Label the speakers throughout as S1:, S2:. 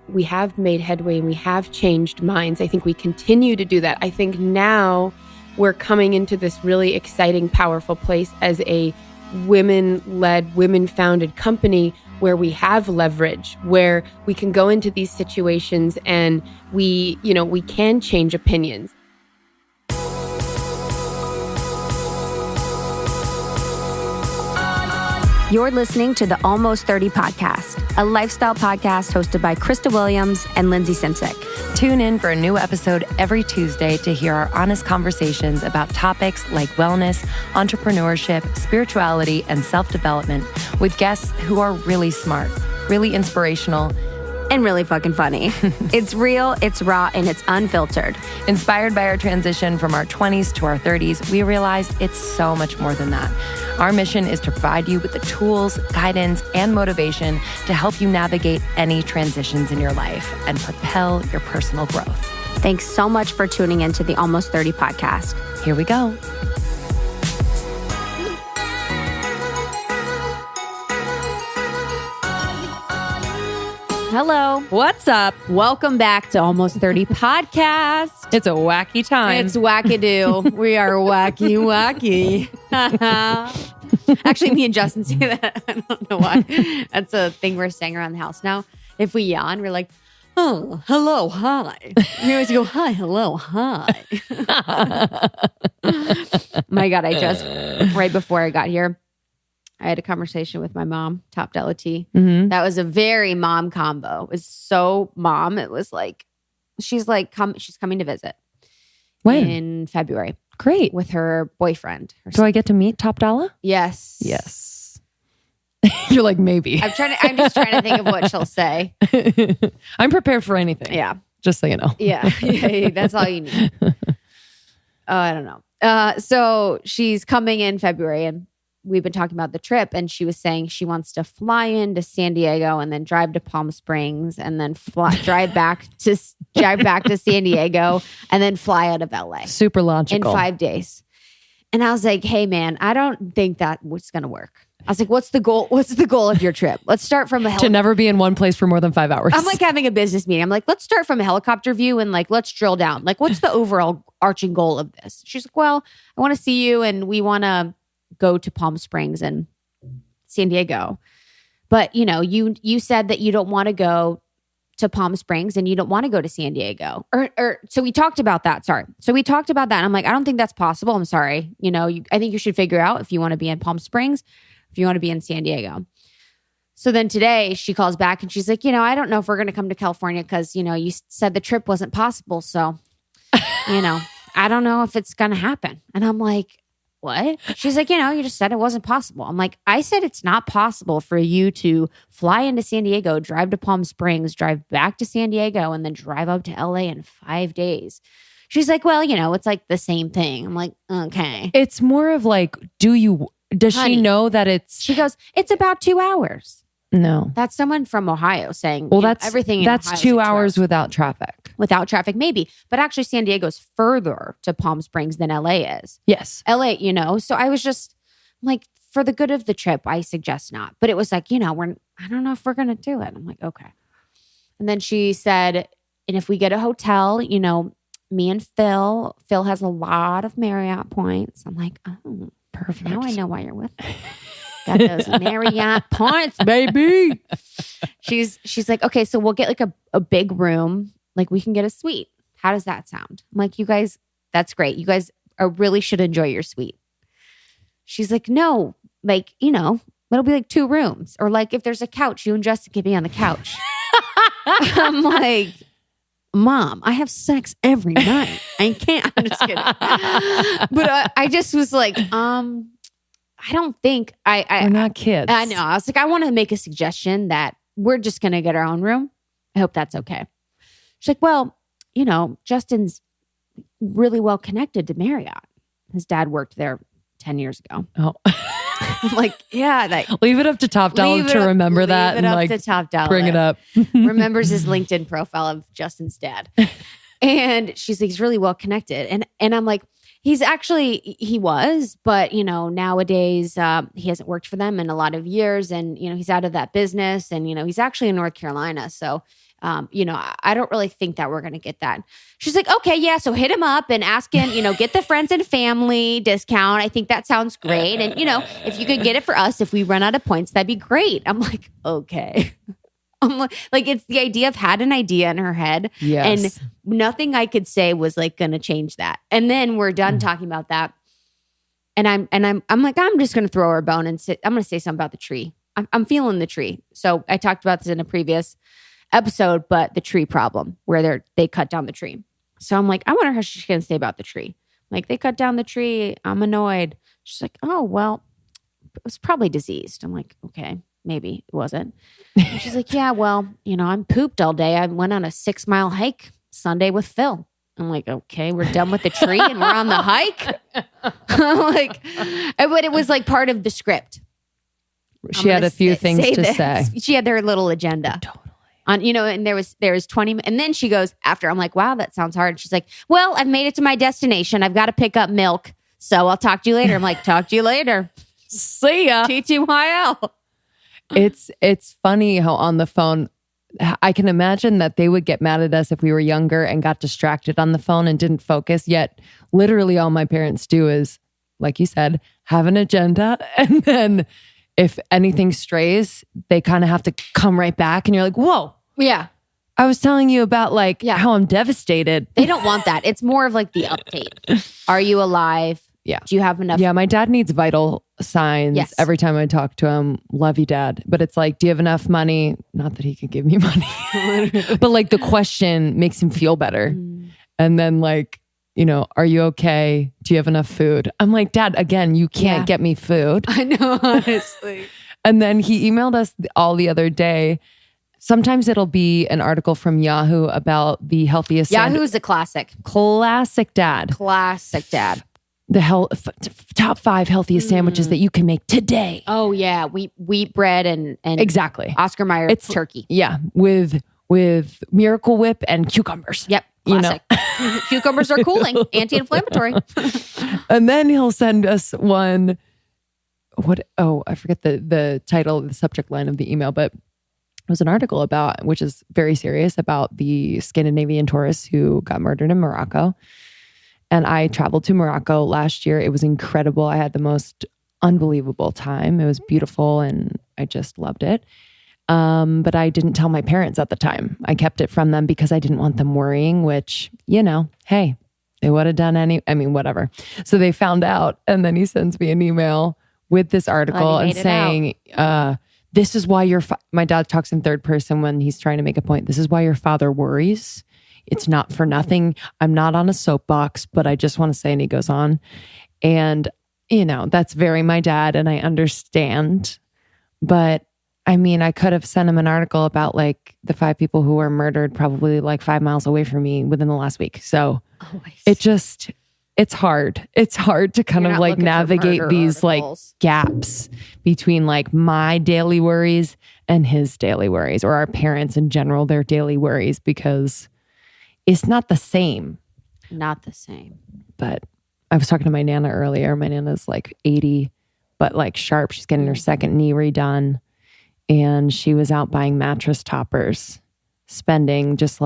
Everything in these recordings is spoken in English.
S1: we have made headway and we have changed minds. I think we continue to do that. I think now we're coming into this really exciting, powerful place as a women-led, women-founded company where we have leverage, where we can go into these situations and we can change opinions.
S2: You're listening to the Almost 30 podcast, a lifestyle podcast hosted by Krista Williams and Lindsay Simsick.
S3: Tune in for a new episode every Tuesday to hear our honest conversations about topics like wellness, entrepreneurship, spirituality, and self-development with guests who are really smart, really inspirational,
S2: and really fucking funny. It's real, it's raw, and it's unfiltered.
S3: Inspired by our transition from our 20s to our 30s, we realized it's so much more than that. Our mission is to provide you with the tools, guidance, and motivation to help you navigate any transitions in your life and propel your personal growth.
S2: Thanks so much for tuning into the Almost 30 podcast.
S3: Here we go.
S2: Hello.
S4: What's up?
S2: Welcome back to Almost 30 podcast.
S4: It's a wacky time.
S2: It's wackadoo. We are wacky. Actually, me and Justin say that. I don't know why. That's a thing we're saying around the house now. If we yawn, we're like, oh, hello, hi. We always go, hi, hello, hi. My God, right before I got here, I had a conversation with my mom, Top Dollar Tea.
S4: Mm-hmm.
S2: That was a very mom combo. It was so mom. It was like, she's coming to visit.
S4: When?
S2: In February.
S4: Great.
S2: With her boyfriend.
S4: Do I get to meet Top Dollar?
S2: Yes.
S4: Yes. You're like, maybe.
S2: I'm just trying to think of what she'll say.
S4: I'm prepared for anything.
S2: Yeah.
S4: Just so you know.
S2: Yeah. That's all you need. I don't know. So she's coming in February and we've been talking about the trip, and she was saying she wants to fly into San Diego and then drive to Palm Springs and then drive back to San Diego and then fly out of LA.
S4: Super logical.
S2: In 5 days. And I was like, hey man, I don't think that was going to work. I was like, what's the goal? What's the goal of your trip? Let's start from
S4: to never be in one place for more than 5 hours.
S2: I'm like having a business meeting. I'm like, let's start from a helicopter view and like, let's drill down. Like, what's the overall arching goal of this? She's like, well, I want to see you and we want to go to Palm Springs and San Diego. But, you said that you don't want to go to Palm Springs and you don't want to go to San Diego. So we talked about that. Sorry. So we talked about that. And I'm like, I don't think that's possible. I'm sorry. I think you should figure out if you want to be in Palm Springs, if you want to be in San Diego. So then today she calls back and she's like, I don't know if we're going to come to California because, you said the trip wasn't possible. So, I don't know if it's going to happen. And I'm like, what? She's like, you just said it wasn't possible. I'm like, I said it's not possible for you to fly into San Diego, drive to Palm Springs, drive back to San Diego, and then drive up to LA in 5 days. She's like, well, it's like the same thing. I'm like, okay.
S4: It's more of like, does
S2: Honey,
S4: she know that it's...
S2: She goes, it's about 2 hours.
S4: No.
S2: That's someone from Ohio saying,
S4: well, that's
S2: everything.
S4: That's 2 hours without traffic.
S2: Without traffic, maybe. But actually, San Diego's further to Palm Springs than LA is.
S4: Yes.
S2: LA, So I was just like, for the good of the trip, I suggest not. But it was like, I don't know if we're going to do it. I'm like, okay. And then she said, and if we get a hotel, me and Phil has a lot of Marriott points. I'm like, oh,
S4: perfect.
S2: Now I know why you're with me. Got those Marriott points, baby. She's like, okay, so we'll get like a big room. Like we can get a suite. How does that sound? I'm like, you guys, that's great. You guys really should enjoy your suite. She's like, no, like, it'll be like 2 rooms. Or like if there's a couch, you and Justin can be on the couch. I'm like, Mom, I have sex every night. I can't. I'm just kidding. But I just was like, I don't think
S4: we're not kids.
S2: I know. I was like, I want to make a suggestion that we're just going to get our own room. I hope that's okay. She's like, well, Justin's really well connected to Marriott. His dad worked there 10 years ago.
S4: Oh,
S2: I'm like, yeah.
S4: Leave it up to Top Dollar to remember that and like
S2: to Top Dollar.
S4: Bring it up.
S2: Remembers his LinkedIn profile of Justin's dad. And she's like, he's really well connected. And I'm like, he was, but nowadays he hasn't worked for them in a lot of years and, he's out of that business and, he's actually in North Carolina. So I don't really think that we're going to get that. She's like, okay, yeah. So hit him up and ask him, get the friends and family discount. I think that sounds great. And, if you could get it for us, if we run out of points, that'd be great. I'm like, okay. I'm like, it's the idea of had an idea in her head.
S4: Yes.
S2: And nothing I could say was like going to change that. And then we're done talking about that. And I'm like, I'm just going to throw her a bone and I'm going to say something about the tree. I'm feeling the tree. So I talked about this in a previous episode, but the tree problem where they cut down the tree. So I'm like, I wonder how she's going to say about the tree. Like, they cut down the tree. I'm annoyed. She's like, oh, well, it was probably diseased. I'm like, okay, maybe it wasn't. And she's like, yeah, well, I'm pooped all day. I went on a 6-mile hike Sunday with Phil. I'm like, okay, we're done with the tree and we're on the hike. I'm like, but it was like part of the script.
S4: She had a few things to say.
S2: She had their little agenda.
S4: Totally.
S2: And there was 20, and then she goes after, I'm like, wow, that sounds hard. She's like, well, I've made it to my destination. I've got to pick up milk. So I'll talk to you later. I'm like, talk to you later.
S4: See ya.
S2: TTYL.
S4: It's funny how on the phone, I can imagine that they would get mad at us if we were younger and got distracted on the phone and didn't focus. Yet literally all my parents do is, like you said, have an agenda. And then if anything strays, they kind of have to come right back. And you're like, whoa.
S2: Yeah.
S4: I was telling you about how I'm devastated.
S2: They don't want that. It's more of like the update. Are you alive?
S4: Yeah.
S2: Do you have enough?
S4: Yeah, my dad needs vital signs
S2: Yes.
S4: every time I talk to him. Love you, Dad. But it's like, do you have enough money? Not that he could give me money. But like the question makes him feel better. And then are you okay? Do you have enough food? I'm like, Dad, again, you can't get me food.
S2: I know, honestly.
S4: And then he emailed us all the other day. Sometimes it'll be an article from Yahoo about the healthiest.
S2: Yahoo's a classic.
S4: Classic dad.
S2: Classic dad.
S4: The top 5 healthiest sandwiches that you can make today.
S2: Oh yeah, wheat bread and
S4: exactly
S2: Oscar Mayer turkey.
S4: Yeah, with Miracle Whip and cucumbers.
S2: Yep, classic. Cucumbers are cooling, anti-inflammatory.
S4: And then he'll send us one. I forget the title, the subject line of the email, but it was an article about, which is very serious, about the Scandinavian tourists who got murdered in Morocco. And I traveled to Morocco last year. It was incredible. I had the most unbelievable time. It was beautiful and I just loved it. But I didn't tell my parents at the time. I kept it from them because I didn't want them worrying, which, hey, they would have done whatever. So they found out. And then he sends me an email with this article and saying, this is why my dad talks in third person when he's trying to make a point. This is why your father worries. It's not for nothing. I'm not on a soapbox, but I just want to say, and he goes on. And, that's very my dad and I understand. But I could have sent him an article about the 5 people who were murdered probably 5 miles away from me within the last week. So it's hard. It's hard to kind of navigate these gaps between my daily worries and his daily worries, or our parents in general, their daily worries, because it's not the same.
S2: Not the same.
S4: But I was talking to my Nana earlier. My Nana's 80, but sharp. She's getting her second knee redone. And she was out buying mattress toppers, spending just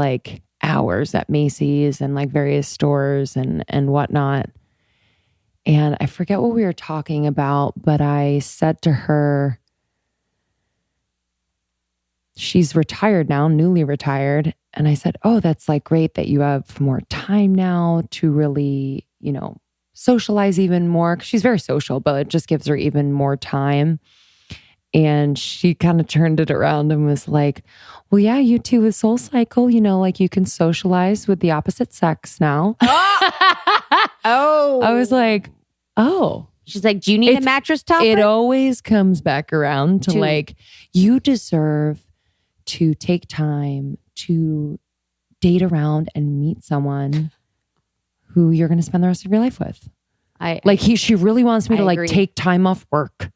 S4: hours at Macy's and various stores and whatnot. And I forget what we were talking about, but I said to her, she's retired now, newly retired. And I said, oh, that's great that you have more time now to really, socialize even more. 'Cause she's very social, but it just gives her even more time. And she kind of turned it around and was like, well, yeah, you too with Soul Cycle, you can socialize with the opposite sex now.
S2: Oh.
S4: I was like, oh.
S2: She's like, do you need a mattress topper?
S4: It always comes back around to you deserve to take time to date around and meet someone who you're going to spend the rest of your life with. She really wants me to take time off work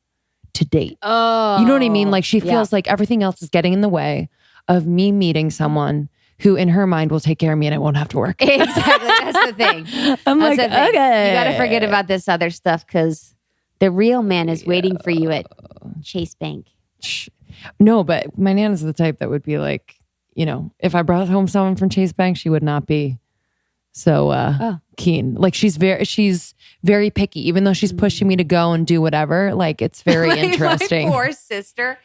S4: to date.
S2: Oh,
S4: you know what I mean? She feels like everything else is getting in the way of me meeting someone who in her mind will take care of me and I won't have to work.
S2: Exactly. That's the thing.
S4: I'm okay. You
S2: got to forget about this other stuff because the real man is waiting for you at Chase Bank.
S4: No, but my Nana's the type that would be if I brought home someone from Chase Bank, she would not be so keen. Like she's very picky, even though she's pushing me to go and do whatever. Like it's very interesting.
S2: My poor sister.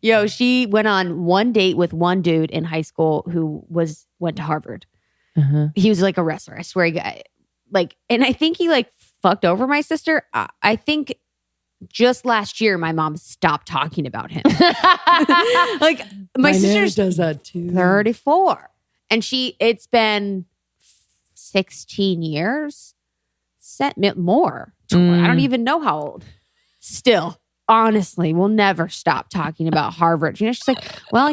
S2: Yo, she went on one date with one dude in high school who went to Harvard. He was like a wrestler. I swear he got and I think he like fucked over my sister. I think just last year, my mom stopped talking about him. Like my sister
S4: does that too.
S2: 34, and it's been 16 years, more. I don't even know how old. Still, honestly, we'll never stop talking about Harvard. She's like, well,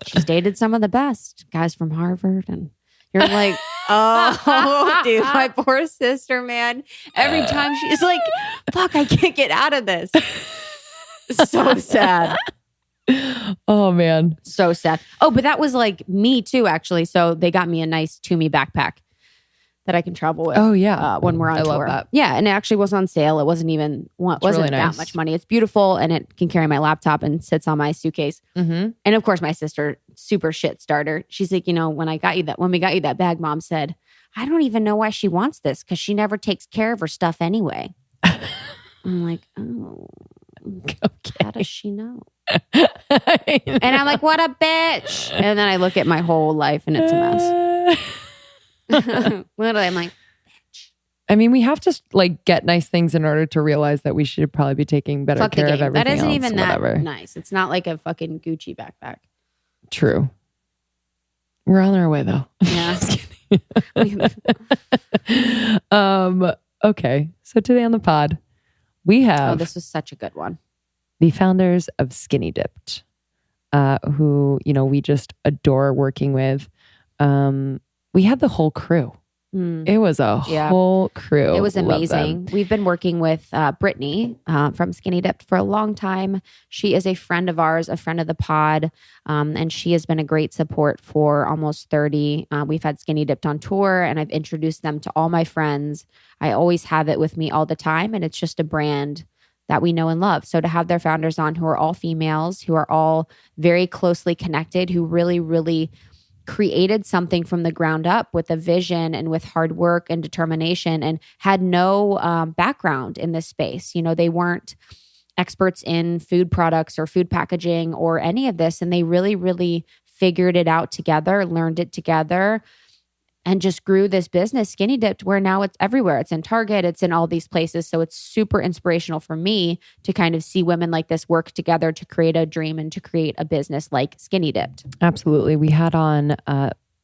S2: she's dated some of the best guys from Harvard, and you're like, oh, dude, my poor sister, man. Every time she's like, fuck, I can't get out of this. So sad.
S4: Oh, man.
S2: So sad. Oh, but that was like me too, actually. So they got me a nice Toomey backpack that I can travel with.
S4: Oh, yeah.
S2: When we're on tour.
S4: Love that.
S2: Yeah, and it actually was on sale. It wasn't
S4: really
S2: that
S4: nice.
S2: much money. It's beautiful, and it can carry my laptop and sits on my suitcase.
S4: Mm-hmm.
S2: And of course, my sister, super shit starter. She's like, when we got you that bag, Mom said, I don't even know why she wants this because she never takes care of her stuff anyway. I'm like, oh, okay. How does she know? And I'm like, what a bitch. And then I look at my whole life, and it's a mess. Literally, I'm like, bitch.
S4: I mean, we have to get nice things in order to realize that we should probably be taking better care of everything.
S2: That isn't
S4: else,
S2: even
S4: whatever.
S2: that nice. It's not like a fucking Gucci backpack.
S4: True. We're on our way though.
S2: Yeah.
S4: Okay. So today on the pod, we have
S2: this was such a good one.
S4: The founders of Skinny Dipped, who, we just adore working with. We had the whole crew. It was a whole crew.
S2: It was amazing. We've been working with Brittany from Skinny Dipped for a long time. She is a friend of ours, a friend of the pod, and she has been a great support for almost 30. We've had Skinny Dipped on tour, and I've introduced them to all my friends. I always have it with me all the time, and it's just a brand that we know and love. So to have their founders on who are all females, who are all very closely connected, who really, really created something from the ground up with a vision and with hard work and determination, and had no background in this space. They weren't experts in food products or food packaging or any of this. And they really, really figured it out together, learned it together, and just grew this business, Skinny Dipped, where now it's everywhere. It's in Target, it's in all these places. So it's super inspirational for me to kind of see women like this work together to create a dream and to create a business like Skinny Dipped.
S4: Absolutely. We had on,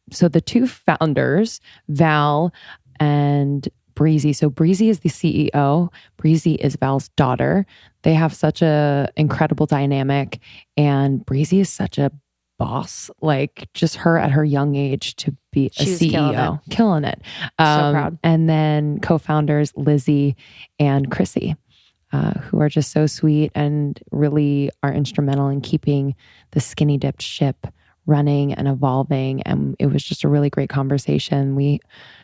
S4: so the two founders, Val and Breezy. So Breezy is the CEO. Breezy is Val's daughter. They have such a incredible dynamic, and Breezy is such a boss, just her at her young age to be a CEO, killing it.
S2: So proud.
S4: And then co-founders Lizzie and Chrissy, who are just so sweet and really are instrumental in keeping the Skinny Dipped ship running and evolving. And it was just a really great conversation. We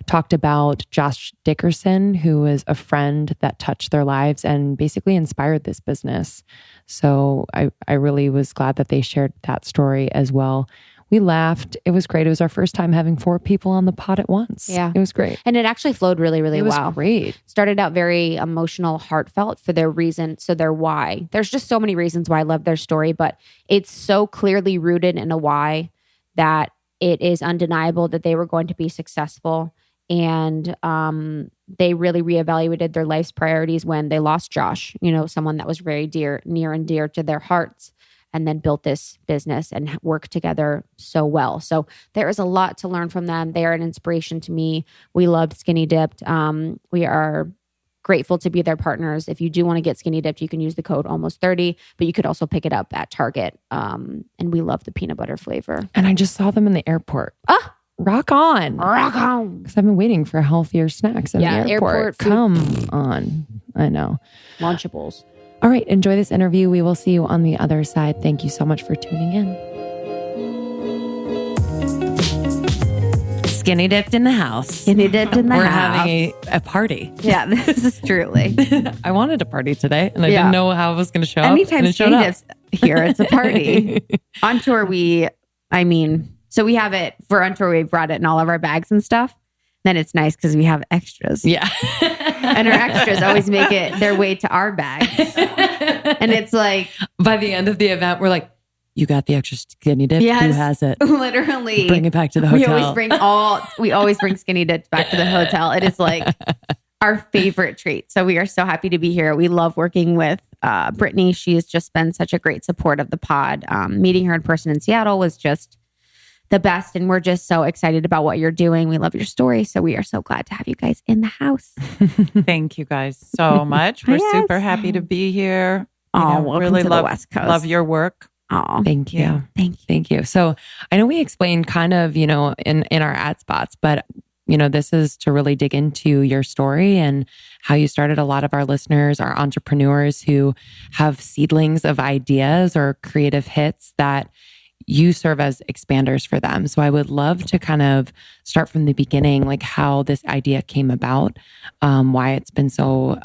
S4: talked about Josh Dickerson, who was a friend that touched their lives and basically inspired this business. So I really was glad that they shared that story as well. We laughed. It was great. It was our first time having 4 people on the pod at once.
S2: Yeah.
S4: It was great.
S2: And it actually flowed really, really well.
S4: It was great.
S2: Started out very emotional, heartfelt for their reason. So their why. There's just so many reasons why I love their story, but it's so clearly rooted in a why that it is undeniable that they were going to be successful. And they really reevaluated their life's priorities when they lost Josh, someone that was very near and dear to their hearts, and then built this business and worked together so well. So there is a lot to learn from them. They are an inspiration to me. We loved Skinny Dipped. We are grateful to be their partners. If you do want to get Skinny Dipped, you can use the code almost30, but you could also pick it up at Target. And we love the peanut butter flavor.
S4: And I just saw them in the airport. Rock on.
S2: Rock on.
S4: Because I've been waiting for healthier snacks in the airport. Come on. I know.
S2: Lunchables.
S4: All right. Enjoy this interview. We will see you on the other side. Thank you so much for tuning in.
S3: Skinny Dipped in the house.
S2: Skinny Dipped in the
S3: We're
S2: house.
S3: having a party.
S2: Yeah, this is truly.
S4: I wanted a party today, and I didn't know how I was going to show
S2: Anytime
S4: up. Anytime
S2: Skinny Dipp's here, it's a party. On tour, So we have it for Untour. We've brought it in all of our bags and stuff. Then it's nice because we have extras.
S4: Yeah.
S2: And our extras always make it their way to our bags. And it's like,
S4: by the end of the event, we're like, you got the extra skinny dip?
S2: Yes,
S4: who has it?
S2: Literally.
S4: Bring it back to the hotel.
S2: We always bring skinny dips back to the hotel. It is like our favorite treat. So we are so happy to be here. We love working with Brittany. She has just been such a great support of the pod. Meeting her in person in Seattle was just the best. And we're just so excited about what you're doing. We love your story. So we are so glad to have you guys in the house.
S5: Thank you guys so much. We're super happy to be here.
S2: Welcome
S5: really
S2: to the West Coast.
S5: Love your work.
S2: Oh,
S4: thank you.
S5: Yeah.
S4: Thank you. So I know we explained kind of, in our ad spots, but this is to really dig into your story and how you started. A lot of our listeners are entrepreneurs who have seedlings of ideas or creative hits that you serve as expanders for them. So I would love to kind of start from the beginning, like how this idea came about, why it's been so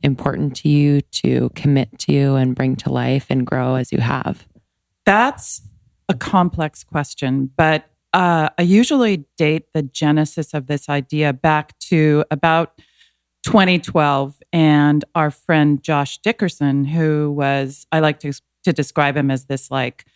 S4: important to you to commit to and bring to life and grow as you have.
S5: That's a complex question, but I usually date the genesis of this idea back to about 2012, and our friend Josh Dickerson, who was, I like to describe him as this like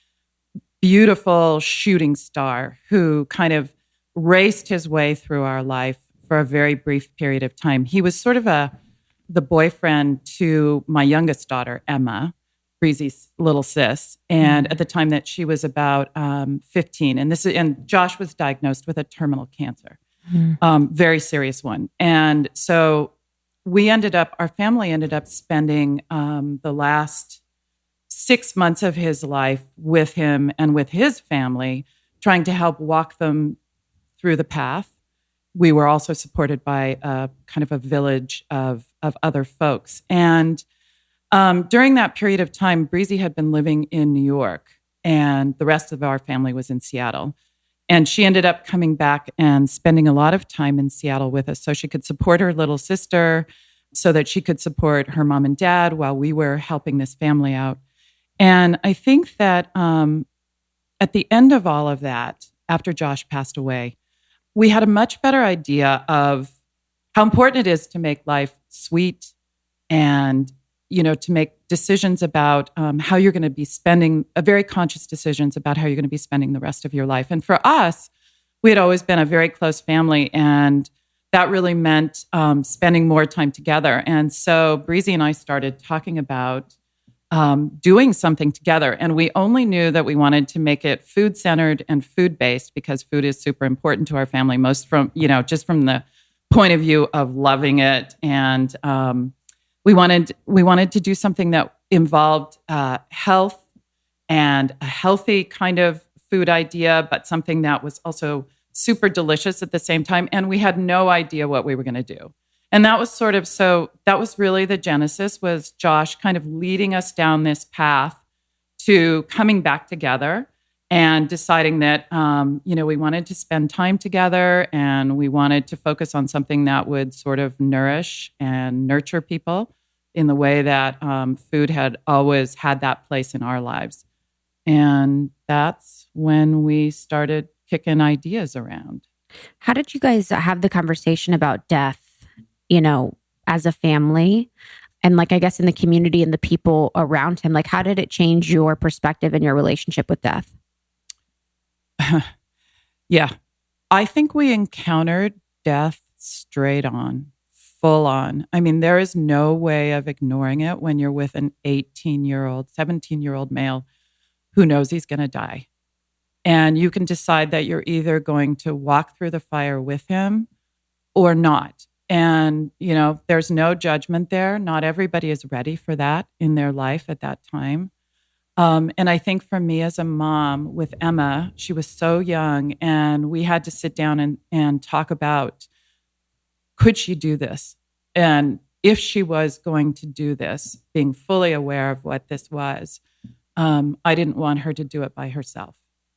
S5: beautiful shooting star who kind of raced his way through our life for a very brief period of time. He was sort of the boyfriend to my youngest daughter, Emma, Breezy's little sis. And at the time that she was about 15, and Josh was diagnosed with a terminal cancer, very serious one. And so our family ended up spending the last 6 months of his life with him and with his family, trying to help walk them through the path. We were also supported by kind of a village of other folks. And during that period of time, Breezy had been living in New York, and the rest of our family was in Seattle. And she ended up coming back and spending a lot of time in Seattle with us so she could support her little sister, so that she could support her mom and dad while we were helping this family out. And I think that at the end of all of that, after Josh passed away, we had a much better idea of how important it is to make life sweet and, to make decisions about how you're going to be spending, very conscious decisions about how you're going to be spending the rest of your life. And for us, we had always been a very close family, and that really meant spending more time together. And so Breezy and I started talking about doing something together. And we only knew that we wanted to make it food-centered and food-based because food is super important to our family, most from, just from the point of view of loving it. And we wanted to do something that involved health and a healthy kind of food idea, but something that was also super delicious at the same time. And we had no idea what we were going to do. And that was that was really the genesis, was Josh kind of leading us down this path to coming back together and deciding that, we wanted to spend time together and we wanted to focus on something that would sort of nourish and nurture people in the way that food had always had that place in our lives. And that's when we started kicking ideas around.
S2: How did you guys have the conversation about death, as a family? And I guess in the community and the people around him, how did it change your perspective and your relationship with death?
S5: Yeah. I think we encountered death straight on, full on. I mean, there is no way of ignoring it when you're with an 18-year-old, 17-year-old male who knows he's going to die. And you can decide that you're either going to walk through the fire with him or not. And, there's no judgment there. Not everybody is ready for that in their life at that time. And I think for me as a mom with Emma, she was so young, and we had to sit down and talk about, could she do this? And if she was going to do this, being fully aware of what this was, I didn't want her to do it by herself,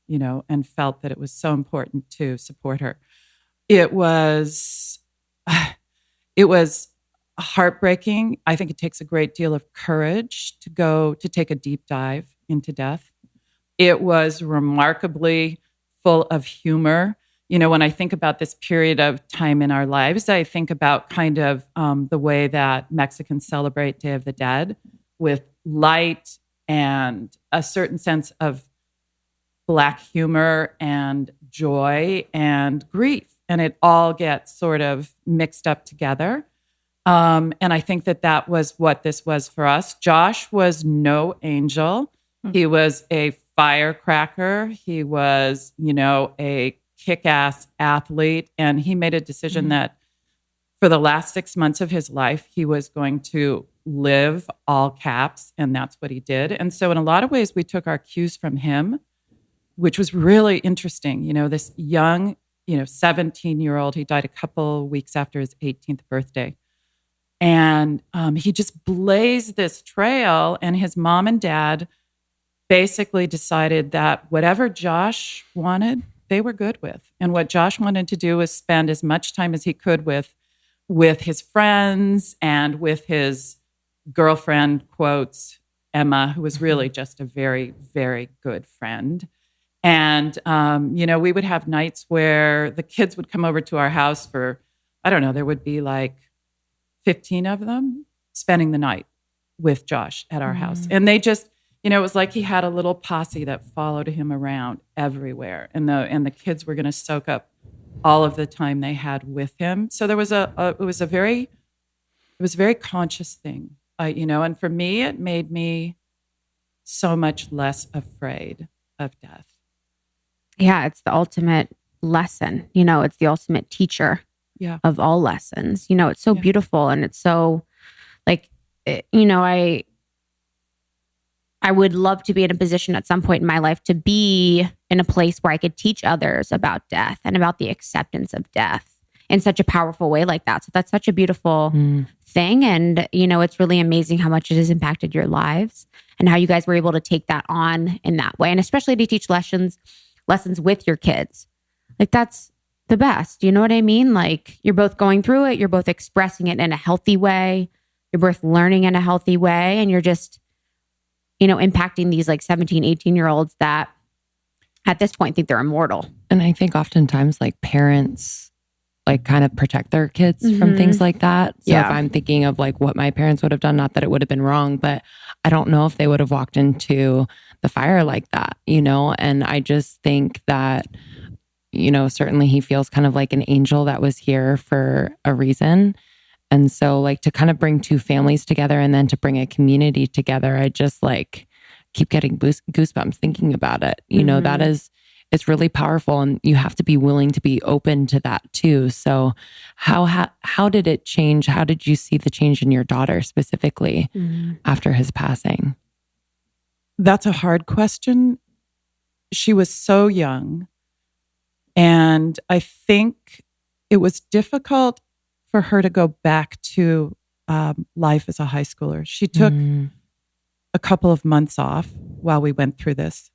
S5: and felt that it was so important to support her. It was heartbreaking. I think it takes a great deal of courage to take a deep dive into death. It was remarkably full of humor. When I think about this period of time in our lives, I think about kind of the way that Mexicans celebrate Day of the Dead with light and a certain sense of Black humor and joy and grief. And it all gets sort of mixed up together. And I think that was what this was for us. Josh was no angel. He was a firecracker. He was, a kick-ass athlete. And he made a decision that for the last 6 months of his life, he was going to live, all caps. And that's what he did. And so in a lot of ways, we took our cues from him, which was really interesting. This young, 17-year-old, he died a couple weeks after his 18th birthday. And he just blazed this trail, and his mom and dad basically decided that whatever Josh wanted, they were good with. And what Josh wanted to do was spend as much time as he could with his friends and with his girlfriend, quotes, Emma, who was really just a very, very good friend. And, we would have nights where the kids would come over to our house for, I don't know, there would be like 15 of them spending the night with Josh at our house. And they just, it was like he had a little posse that followed him around everywhere. And the kids were going to soak up all of the time they had with him. So there was it was a very conscious thing, and for me, it made me so much less afraid of death.
S2: Yeah, it's the ultimate lesson. It's the ultimate teacher of all lessons. It's so beautiful, and it's so I would love to be in a position at some point in my life to be in a place where I could teach others about death and about the acceptance of death in such a powerful way like that. So that's such a beautiful thing. And, it's really amazing how much it has impacted your lives and how you guys were able to take that on in that way. And especially to teach lessons with your kids. That's the best. You know what I mean? You're both going through it. You're both expressing it in a healthy way. You're both learning in a healthy way. And you're just, impacting these 17, 18-year-olds that at this point think they're immortal.
S4: And I think oftentimes parents kind of protect their kids from things like that. So if I'm thinking of what my parents would have done, not that it would have been wrong, but I don't know if they would have walked into the fire like that, And I just think that, certainly he feels kind of like an angel that was here for a reason. And so to kind of bring two families together and then to bring a community together, I just keep getting goosebumps thinking about it. It's really powerful, and you have to be willing to be open to that too. So how did it change? How did you see the change in your daughter specifically after his passing?
S5: That's a hard question. She was so young, and I think it was difficult for her to go back to life as a high schooler. She took a couple of months off while we went through this.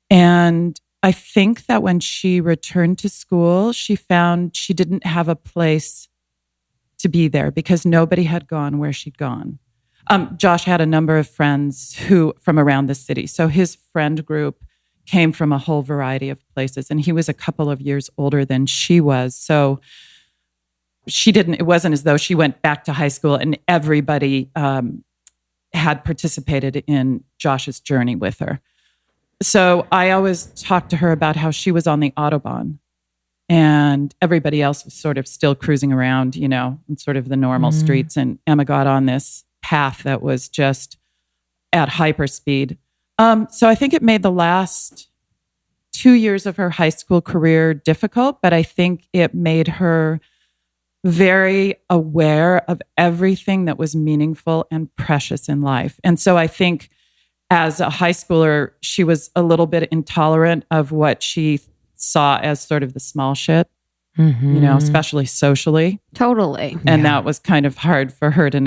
S5: And I think that when she returned to school, she found she didn't have a place to be there because nobody had gone where she'd gone. Josh had a number of friends from around the city. So his friend group came from a whole variety of places. And he was a couple of years older than she was. So it wasn't as though she went back to high school and everybody had participated in Josh's journey with her. So I always talked to her about how she was on the Autobahn and everybody else was sort of still cruising around, in sort of the normal streets. And Emma got on this path that was just at hyperspeed. So I think it made the last 2 years of her high school career difficult, but I think it made her very aware of everything that was meaningful and precious in life. And so I think as a high schooler, she was a little bit intolerant of what she saw as sort of the small shit, especially socially.
S2: Totally.
S5: And that was kind of hard for her to,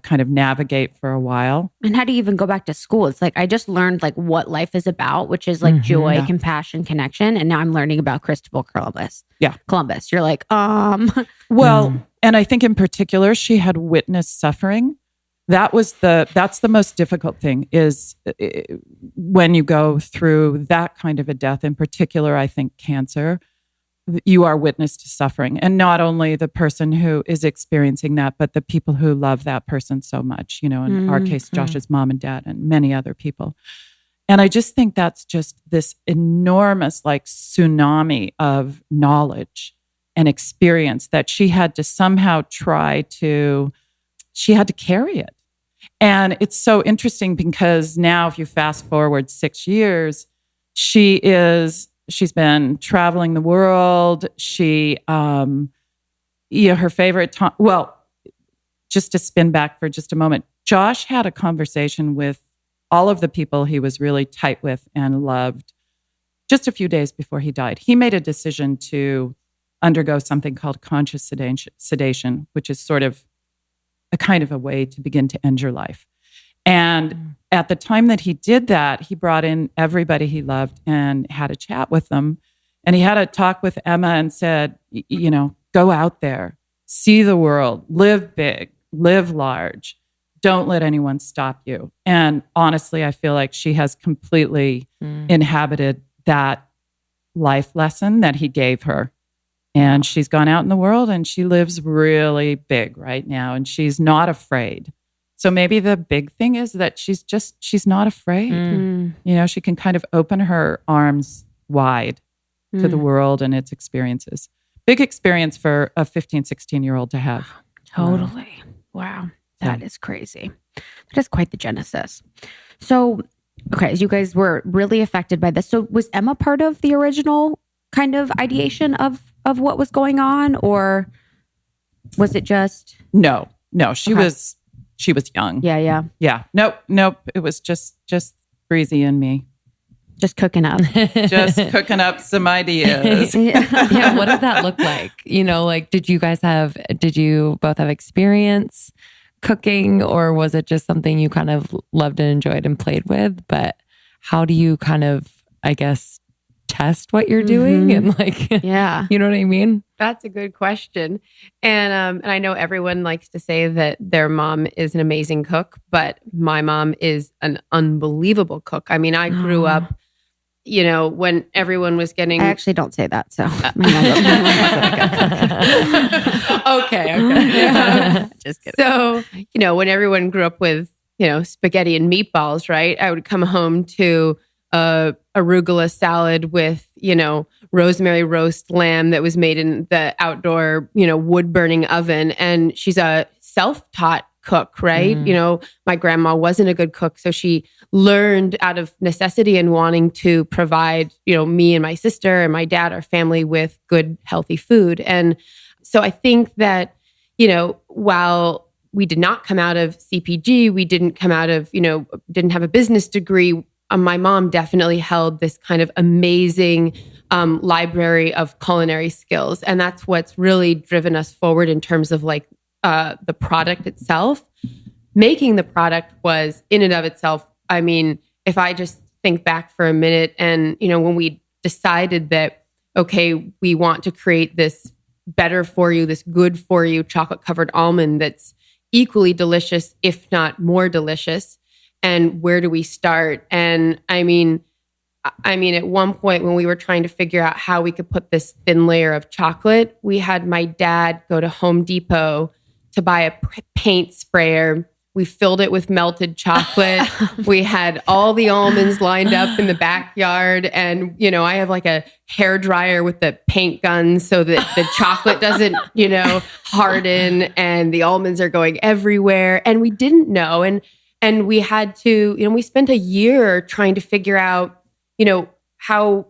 S5: kind of navigate for a while.
S2: And how do you even go back to school? It's I just learned what life is about, which is joy, compassion, connection. And now I'm learning about Christopher Columbus.
S5: Yeah.
S2: Columbus. You're
S5: Well, and I think in particular, she had witnessed suffering. that's the most difficult thing is when you go through that kind of a death, in particular, I think cancer, you are witness to suffering. And not only the person who is experiencing that, but the people who love that person so much, in our case, Josh's mom and dad and many other people. And I just think that's just this enormous like tsunami of knowledge and experience that she had to somehow she had to carry it. And it's so interesting because now if you fast forward 6 years, she's been traveling the world. She, her favorite time, just to spin back for just a moment, Josh had a conversation with all of the people he was really tight with and loved just a few days before he died. He made a decision to undergo something called conscious sedation, which is sort of a kind of a way to begin to end your life. And at the time that he did that, he brought in everybody he loved and had a chat with them. And he had a talk with Emma and said, go out there, see the world, live big, live large. Don't let anyone stop you. And honestly, I feel like she has completely inhabited that life lesson that he gave her. And she's gone out in the world and she lives really big right now. And she's not afraid. So maybe the big thing is that she's not afraid. She can kind of open her arms wide to the world and its experiences. Big experience for a 15, 16-year-old to have.
S2: Totally. Wow. That is crazy. That is quite the genesis. So, okay, you guys were really affected by this. So was Emma part of the original kind of ideation of what was going on, or was it just...
S5: No, she was young.
S2: Yeah.
S5: Nope. It was just Breezy and me.
S2: Just cooking up.
S5: Just cooking up some ideas.
S4: Yeah, what did that look like? Did you both have experience cooking, or was it just something you kind of loved and enjoyed and played with? But how do you kind of, I guess, test what you're doing and you know what I mean?
S1: That's a good question. And I know everyone likes to say that their mom is an amazing cook, but my mom is an unbelievable cook. I mean, I grew up, when everyone was getting...
S2: I actually don't say that, so...
S1: Okay.
S2: Just kidding.
S1: So, when everyone grew up with, spaghetti and meatballs, right? I would come home to arugula salad with, rosemary roast lamb that was made in the outdoor, wood burning oven. And she's a self-taught cook, right? My grandma wasn't a good cook. So she learned out of necessity and wanting to provide, me and my sister and my dad, our family, with good, healthy food. And so I think that, while we did not come out of CPG, we didn't come out of, didn't have a business degree, my mom definitely held this kind of amazing library of culinary skills. And that's what's really driven us forward in terms of the product itself. Making the product was in and of itself. I mean, if I just think back for a minute and, when we decided that, okay, we want to create this better for you, this good for you chocolate covered almond that's equally delicious, if not more delicious. And where do we start? And I mean, at one point when we were trying to figure out how we could put this thin layer of chocolate, we had my dad go to Home Depot to buy a paint sprayer. We filled it with melted chocolate. We had all the almonds lined up in the backyard. And, I have a hair dryer with the paint gun so that the chocolate doesn't, harden and the almonds are going everywhere. And we didn't know. And we had to, we spent a year trying to figure out, how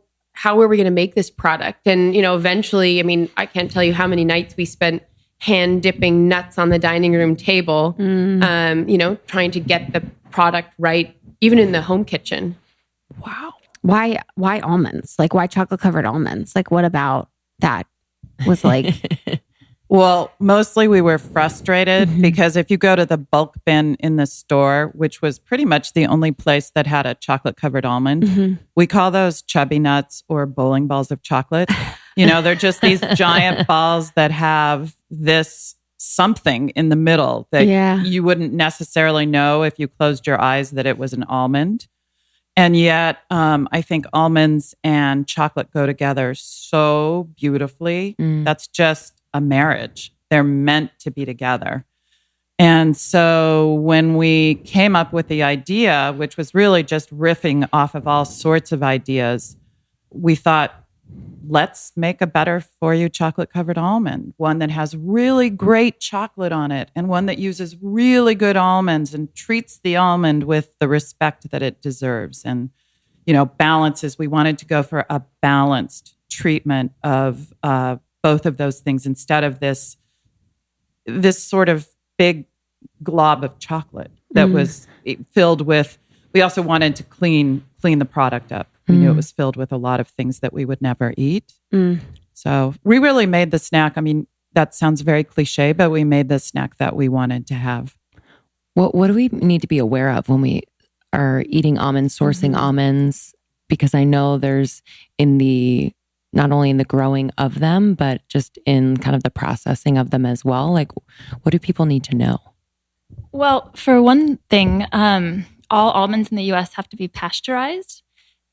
S1: were we going to make this product? And, eventually, I can't tell you how many nights we spent hand dipping nuts on the dining room table, trying to get the product right, even in the home kitchen.
S2: Wow. Why almonds? Why chocolate covered almonds? What about that was
S5: Well, mostly we were frustrated because if you go to the bulk bin in the store, which was pretty much the only place that had a chocolate covered almond, we call those chubby nuts or bowling balls of chocolate. They're just these giant balls that have this something in the middle that
S1: Yeah.
S5: you wouldn't necessarily know if you closed your eyes that it was an almond. And yet, I think almonds and chocolate go together so beautifully. That's just a marriage. They're meant to be together. And so when we came up with the idea, which was really just riffing off of all sorts of ideas, we thought, let's make a better for you chocolate covered almond, one that has really great chocolate on it and one that uses really good almonds and treats the almond with the respect that it deserves. And, balances. We wanted to go for a balanced treatment of both of those things instead of this sort of big glob of chocolate that was filled with. We also wanted to clean the product up. We knew it was filled with a lot of things that we would never eat. So we really made the snack. I mean, that sounds very cliche, but we made the snack that we wanted to have.
S3: What do we need to be aware of when we are eating almonds, sourcing almonds? Because I know there's not only in the growing of them, but just in kind of the processing of them as well. Like, what do people need to know?
S6: Well, for one thing, all almonds in the U.S. have to be pasteurized.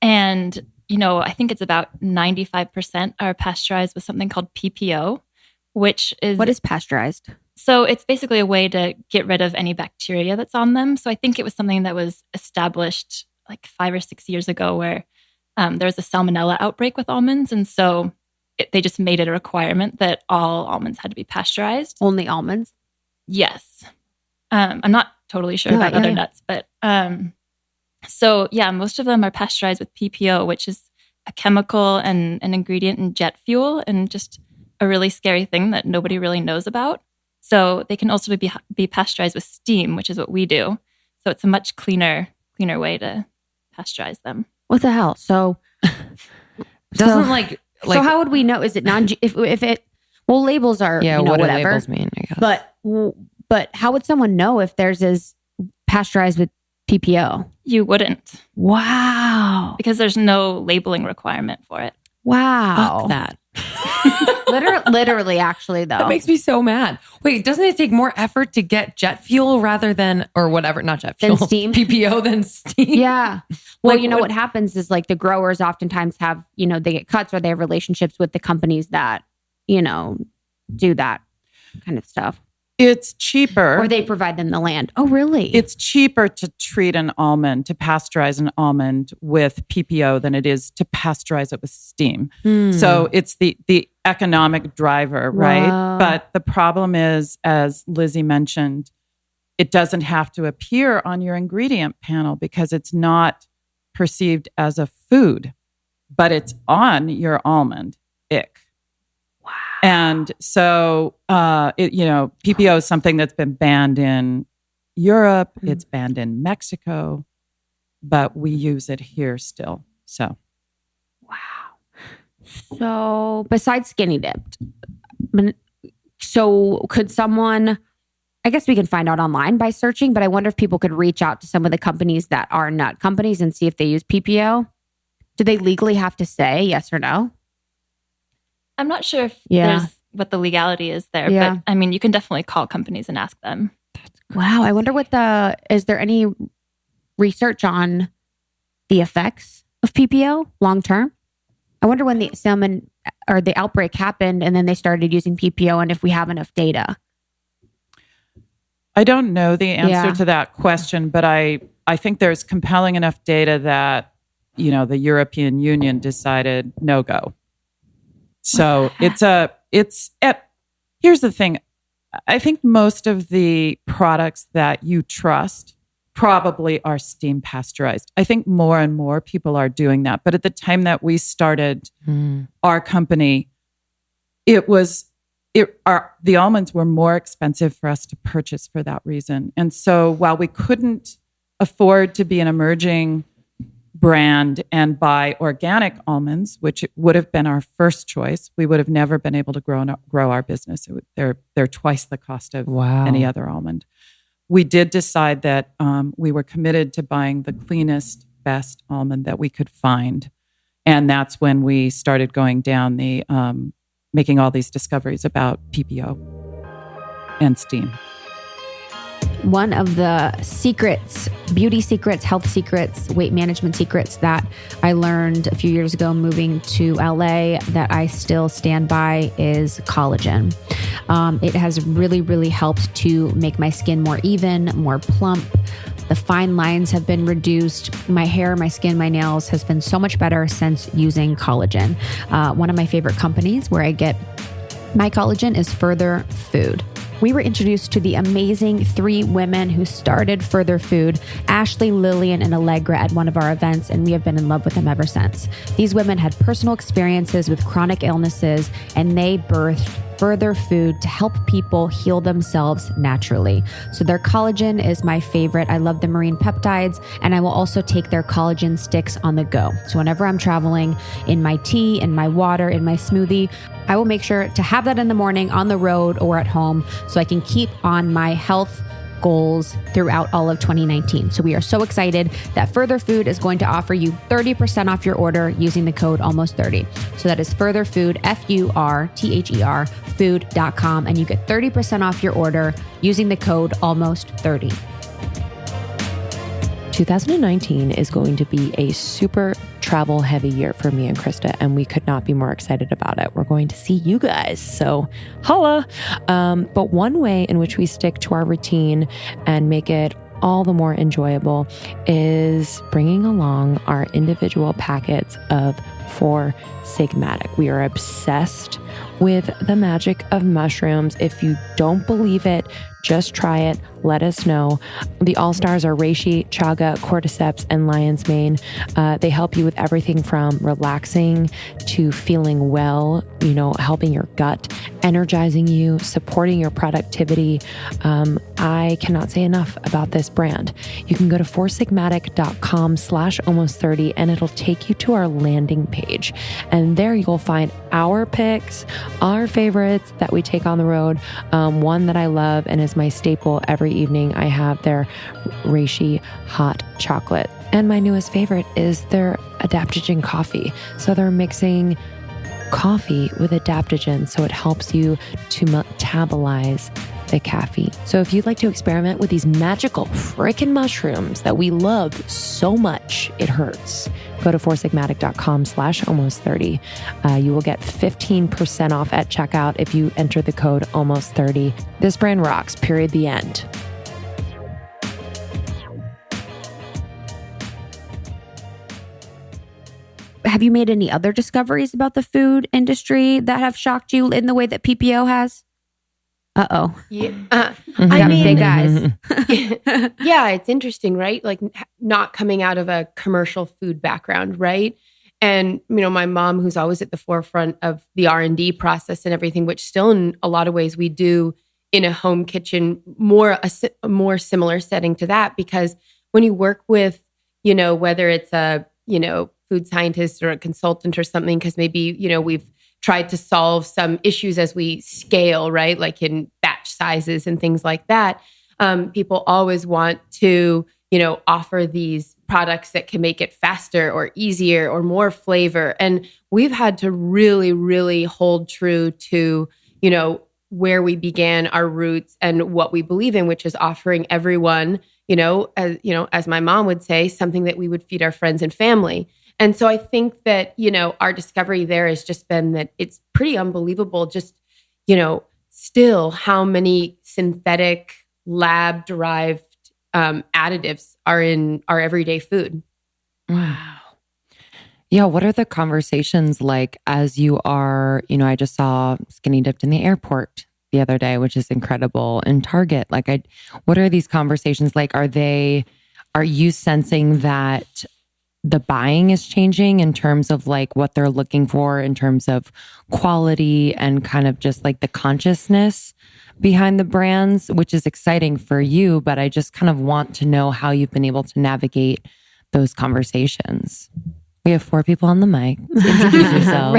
S6: And, I think it's about 95% are pasteurized with something called PPO, which is...
S2: What is pasteurized?
S6: So it's basically a way to get rid of any bacteria that's on them. So I think it was something that was established like 5 or 6 years ago where there was a salmonella outbreak with almonds. And so they just made it a requirement that all almonds had to be pasteurized.
S2: Only almonds?
S6: Yes. I'm not totally sure about other nuts, but so yeah, most of them are pasteurized with PPO, which is a chemical and an ingredient in jet fuel and just a really scary thing that nobody really knows about. So they can also be pasteurized with steam, which is what we do. So it's a much cleaner way to pasteurize them.
S2: What the hell? So
S3: Doesn't like
S2: so how would we know? Is it if it? Well, labels are
S3: what
S2: whatever.
S3: do labels mean? I guess.
S2: But how would someone know if theirs is pasteurized with PPO?
S6: You wouldn't.
S2: Wow.
S6: Because there's no labeling requirement for it.
S2: Wow.
S3: Fuck that.
S2: Literally, actually, though.
S3: That makes me so mad. Wait, doesn't it take more effort to get jet fuel rather than, or whatever, not jet fuel,
S2: than steam?
S3: PPO than steam?
S2: Yeah. Well, what happens is like the growers oftentimes have, they get cuts or they have relationships with the companies that, do that kind of stuff.
S5: It's cheaper.
S2: Or they provide them the land. Oh, really?
S5: It's cheaper to treat an almond, to pasteurize an almond with PPO than it is to pasteurize it with steam. So it's the economic driver, right?
S2: Wow.
S5: But the problem is, as Lizzie mentioned, it doesn't have to appear on your ingredient panel because it's not perceived as a food, but it's on your almond. Ick.
S2: Wow.
S5: And so, PPO is something that's been banned in Europe. It's banned in Mexico, but we use it here still. So,
S2: wow. So besides skinny dipped, so could someone, I guess we can find out online by searching, but I wonder if people could reach out to some of the companies that are nut companies and see if they use PPO. Do they legally have to say yes or no?
S6: I'm not sure if there's what the legality is there, but I mean, you can definitely call companies and ask them.
S2: Wow. I wonder is there any research on the effects of PPO long term? I wonder when the salmon or the outbreak happened and then they started using PPO and if we have enough data.
S5: I don't know the answer to that question, but I think there's compelling enough data that, the European Union decided no go. So here's the thing. I think most of the products that you trust probably are steam pasteurized. I think more and more people are doing that. But at the time that we started our company, the almonds were more expensive for us to purchase for that reason. And so while we couldn't afford to be an emerging brand and buy organic almonds, which would have been our first choice, we would have never been able to grow our business. They're twice the cost of any other almond. We did decide that we were committed to buying the cleanest, best almond that we could find. And that's when we started going down the making all these discoveries about PPO. and steam.
S2: One of the secrets, beauty secrets, health secrets, weight management secrets that I learned a few years ago moving to LA that I still stand by is collagen. It has really, really helped to make my skin more even, more plump. The fine lines have been reduced. My hair, my skin, my nails has been so much better since using collagen. One of my favorite companies where I get my collagen is Further Food. We were introduced to the amazing 3 women who started Further Food, Ashley, Lillian, and Allegra at one of our events, and we have been in love with them ever since. These women had personal experiences with chronic illnesses, and they birthed Further Food to help people heal themselves naturally. So their collagen is my favorite. I love the marine peptides, and I will also take their collagen sticks on the go. So whenever I'm traveling, in my tea, in my water, in my smoothie, I will make sure to have that in the morning on the road or at home so I can keep on my health goals throughout all of 2019. So we are so excited that Further Food is going to offer you 30% off your order using the code almost30. So that is Further Food, FURTHER, food.com, and you get 30% off your order using the code almost30.
S3: 2019 is going to be a super travel heavy year for me and Krista, and we could not be more excited about it. We're going to see you guys, so holla. But one way in which we stick to our routine and make it all the more enjoyable is bringing along our individual packets of 4 Sigmatic. We are obsessed with the magic of mushrooms. If you don't believe it, just try it. Let us know. The all-stars are reishi, chaga, cordyceps, and lion's mane. They help you with everything from relaxing to feeling well, helping your gut, energizing you, supporting your productivity. I cannot say enough about this brand. You can go to foursigmatic.com/almost30 and it'll take you to our landing page. And there you'll find our picks, our favorites that we take on the road. One that I love and is my staple every evening, I have their reishi hot chocolate. And my newest favorite is their adaptogen coffee. So they're mixing coffee with adaptogen, so it helps you to metabolize the caffeine. So if you'd like to experiment with these magical freaking mushrooms that we love so much, it hurts. Go to foursigmatic.com/almost30. You will get 15% off at checkout if you enter the code almost30. This brand rocks, period, the end.
S2: Have you made any other discoveries about the food industry that have shocked you in the way that PPO has? Uh-oh.
S1: Yeah.
S2: I mean, big eyes.
S1: Yeah, it's interesting, right? Like not coming out of a commercial food background, right? And, my mom, who's always at the forefront of the R&D process and everything, which still in a lot of ways we do in a home kitchen, a more similar setting to that. Because when you work with, whether it's a, food scientist or a consultant or something, because maybe, we've tried to solve some issues as we scale, right? Like in batch sizes and things like that. People always want to, offer these products that can make it faster or easier or more flavor. And we've had to really, really hold true to, where we began our roots and what we believe in, which is offering everyone, as my mom would say, something that we would feed our friends and family. And so I think that, our discovery there has just been that it's pretty unbelievable just, still how many synthetic lab-derived additives are in our everyday food.
S3: Wow. Yeah. What are the conversations like as you are, I just saw Skinny Dipped in the airport the other day, which is incredible, and Target. What are these conversations like? Are you sensing that the buying is changing in terms of what they're looking for in terms of quality and kind of just the consciousness behind the brands, which is exciting for you, but I just kind of want to know how you've been able to navigate those conversations. We have 4 people on the mic. Introduce yourself.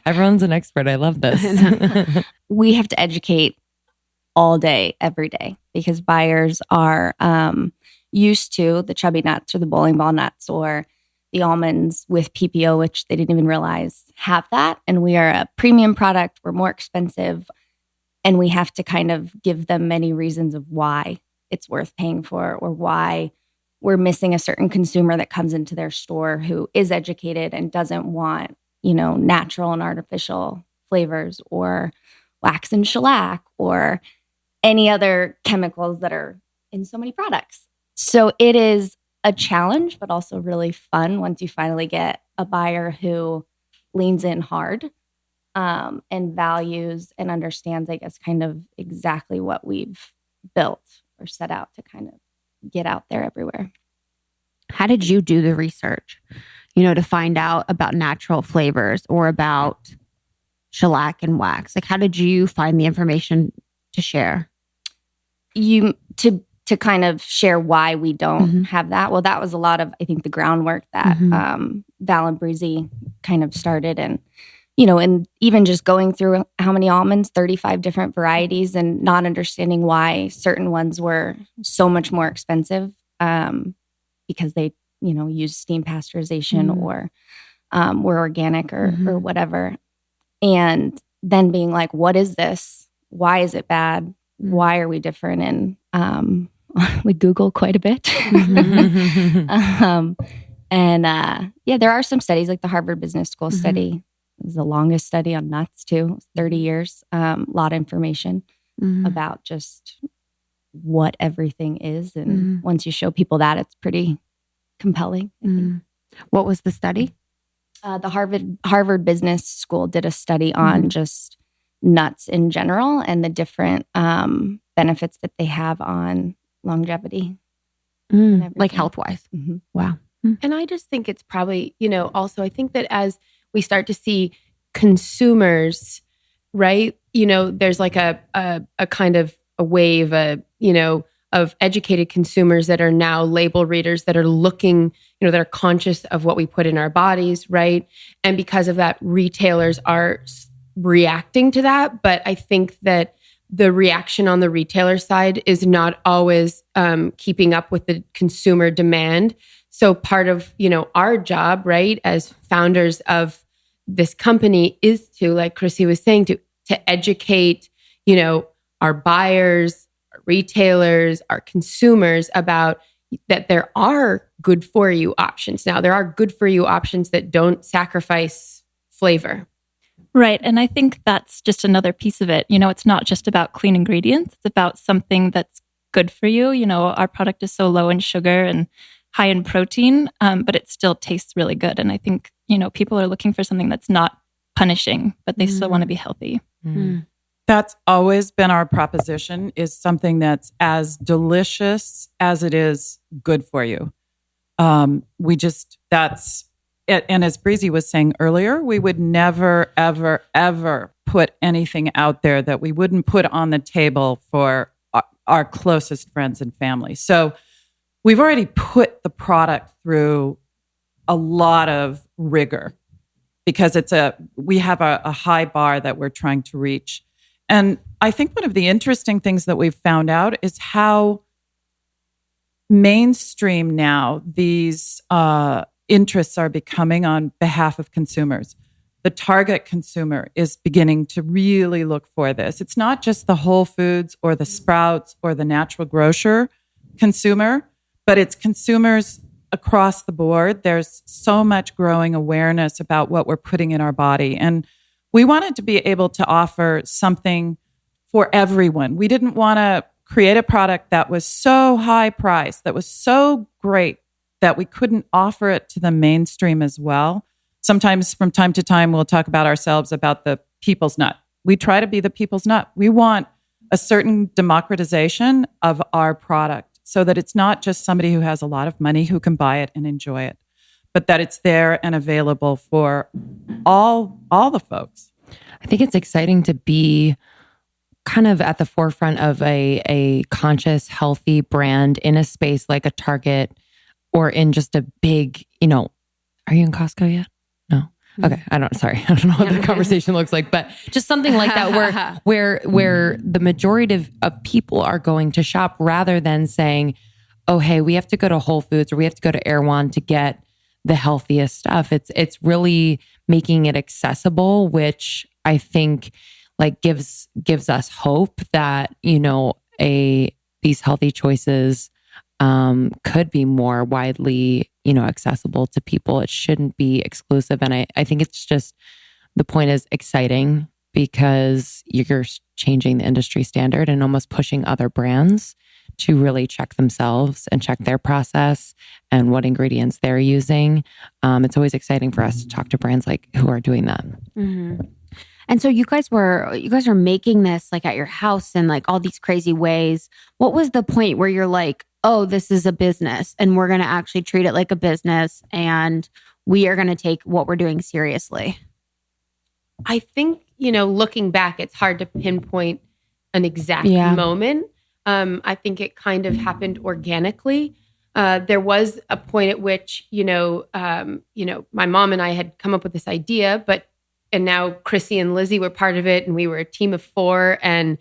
S3: Everyone's an expert. I love this.
S7: We have to educate all day, every day, because buyers are used to the chubby nuts or the bowling ball nuts or the almonds with PPO, which they didn't even realize have that. And we are a premium product. We're more expensive. And we have to kind of give them many reasons of why it's worth paying for, or why we're missing a certain consumer that comes into their store who is educated and doesn't want, natural and artificial flavors, or wax and shellac, or any other chemicals that are in so many products. So it is a challenge, but also really fun once you finally get a buyer who leans in hard, and values and understands, I guess, kind of exactly what we've built or set out to kind of get out there everywhere.
S2: How did you do the research, to find out about natural flavors or about shellac and wax? Like, how did you find the information to share? To kind of share why we don't have that. Well, that was a lot of, I think, the groundwork that Val and Breezy kind of started. And, and even just going through how many almonds, 35 different varieties, and not understanding why certain ones were so much more expensive, because they, use steam pasteurization or were organic or whatever. And then being like, what is this? Why is it bad? Why are we different? And we Google quite a bit. There are some studies, like the Harvard Business School study. It was the longest study on nuts too, 30 years. A lot of information about just what everything is. And once you show people that, it's pretty compelling, I think. What was the study?
S7: The Harvard Business School did a study on just nuts in general and the different benefits that they have on longevity.
S2: Like health-wise. Wow.
S1: And I just think it's probably, also I think that as we start to see consumers, right, there's like a kind of a wave, of educated consumers that are now label readers, that are looking, that are conscious of what we put in our bodies, right? And because of that, retailers are reacting to that. But I think that the reaction on the retailer side is not always keeping up with the consumer demand. So part of, our job, right, as founders of this company is to, like Chrissy was saying, to educate, our buyers, our retailers, our consumers about that there are good for you options. Now, there are good for you options that don't sacrifice flavor.
S6: Right. And I think that's just another piece of it. It's not just about clean ingredients. It's about something that's good for you. Our product is so low in sugar and high in protein, but it still tastes really good. And I think, people are looking for something that's not punishing, but they still want to be healthy.
S5: That's always been our proposition, is something that's as delicious as it is good for you. That's it. And as Breezy was saying earlier, we would never, ever, ever put anything out there that we wouldn't put on the table for our closest friends and family. So we've already put the product through a lot of rigor, because we have a high bar that we're trying to reach. And I think one of the interesting things that we've found out is how mainstream now these interests are becoming on behalf of consumers. The target consumer is beginning to really look for this. It's not just the Whole Foods or the Sprouts or the natural grocer consumer, but it's consumers across the board. There's so much growing awareness about what we're putting in our body. And we wanted to be able to offer something for everyone. We didn't want to create a product that was so high priced, that was so great, that we couldn't offer it to the mainstream as well. Sometimes from time to time, we'll talk about ourselves about the people's nut. We try to be the people's nut. We want a certain democratization of our product so that it's not just somebody who has a lot of money who can buy it and enjoy it, but that it's there and available for all the folks.
S4: I think it's exciting to be kind of at the forefront of a conscious, healthy brand in a space like a Target, or in just a big, are you in Costco yet? No. Okay. I don't know what the conversation looks like, but just something like that where the majority of people are going to shop, rather than saying, oh, hey, we have to go to Whole Foods or we have to go to Erewhon to get the healthiest stuff. It's really making it accessible, which I think like gives us hope that, these healthy choices could be more widely, accessible to people. It shouldn't be exclusive. And I think it's just, the point is exciting because you're changing the industry standard and almost pushing other brands to really check themselves and check their process and what ingredients they're using. It's always exciting for us to talk to brands like who are doing that.
S2: Mm-hmm. And so you guys are making this like at your house in like all these crazy ways. What was the point where you're like, oh, this is a business and we're going to actually treat it like a business and we are going to take what we're doing seriously?
S1: I think, looking back, it's hard to pinpoint an exact moment. I think it kind of happened organically. There was a point at which, my mom and I had come up with this idea, and now Chrissy and Lizzie were part of it, and we were a team of 4. And,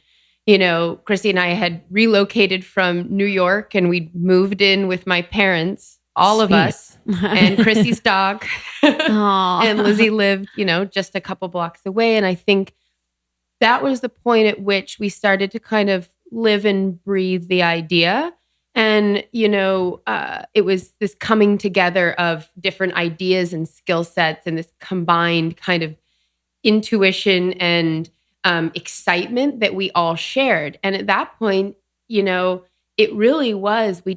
S1: Chrissy and I had relocated from New York, and we moved in with my parents, all of us, and Chrissy's dog. And Lizzie lived, just a couple blocks away. And I think that was the point at which we started to kind of live and breathe the idea. And, it was this coming together of different ideas and skill sets and this combined kind of intuition and excitement that we all shared. And at that point, it really was, we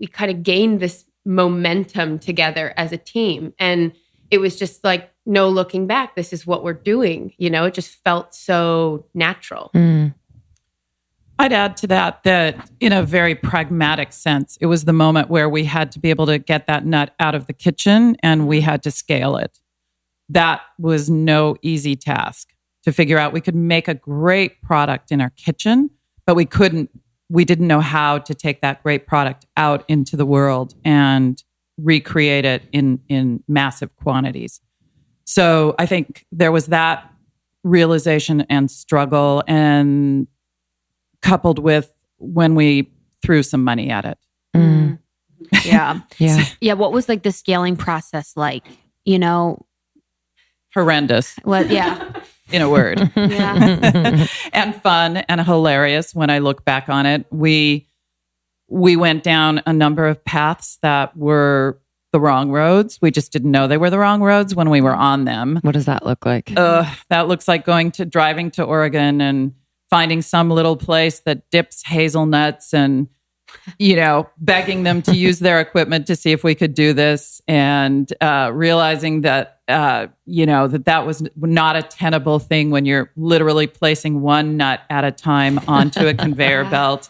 S1: kind of gained this momentum together as a team. And it was just like, no looking back, this is what we're doing. It just felt so natural.
S4: Mm.
S5: I'd add to that in a very pragmatic sense, it was the moment where we had to be able to get that nut out of the kitchen and we had to scale it. That was no easy task to figure out. We could make a great product in our kitchen, but we didn't know how to take that great product out into the world and recreate it in massive quantities. So I think there was that realization and struggle, and coupled with when we threw some money at it.
S2: Mm. Yeah.
S4: Yeah.
S2: Yeah. What was like the scaling process like?
S5: Horrendous.
S2: Well, yeah.
S5: In a word.
S2: Yeah.
S5: And fun and hilarious when I look back on it. We went down a number of paths that were the wrong roads. We just didn't know they were the wrong roads when we were on them.
S4: What does that look like?
S5: That looks like driving to Oregon and finding some little place that dips hazelnuts and, begging them to use their equipment to see if we could do this, and realizing that, that was not a tenable thing when you're literally placing one nut at a time onto a conveyor belt